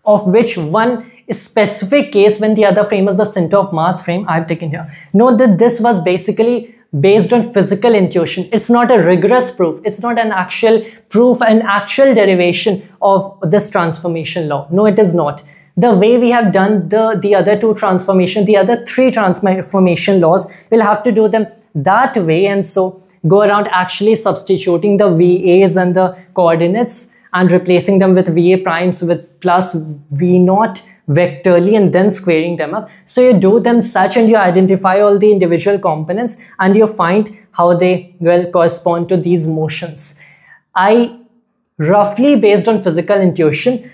of which one is specific case when the other frame is the center of mass frame, I have taken here. Note that this was basically based on physical intuition. It's not a rigorous proof. It's not an actual proof, an actual derivation of this transformation law. No, it is not. The way we have done the other 2 transformation, the other 3 transformation laws, we'll have to do them that way, and so go around actually substituting the VAs and the coordinates and replacing them with VA primes with plus V naught vectorly and then squaring them up. So you do them such and you identify all the individual components and you find how they will correspond to these motions. I roughly, based on physical intuition,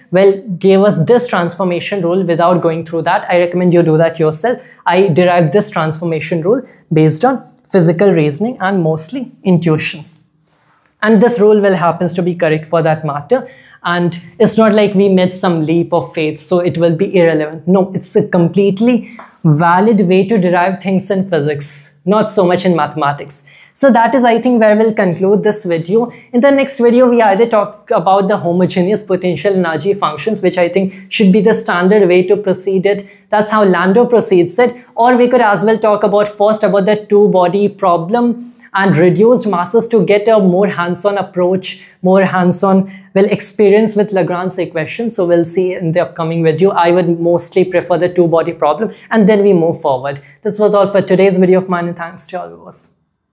gave us this transformation rule without going through that. I recommend you do that yourself. I derived this transformation rule based on physical reasoning and mostly intuition. And this rule happens to be correct for that matter. And it's not like we made some leap of faith, so it will be irrelevant. No, it's a completely valid way to derive things in physics, not so much in mathematics. So that is, I think, where we'll conclude this video. In the next video, we either talk about the homogeneous potential energy functions, which I think should be the standard way to proceed it. That's how Landau proceeds it. Or we could as well talk about first about the 2-body problem and reduced masses to get a more hands-on approach, more hands-on experience with Lagrange's equation. So we'll see in the upcoming video. I would mostly prefer the 2-body problem, and then we move forward. This was all for today's video of mine, and thanks to all viewers.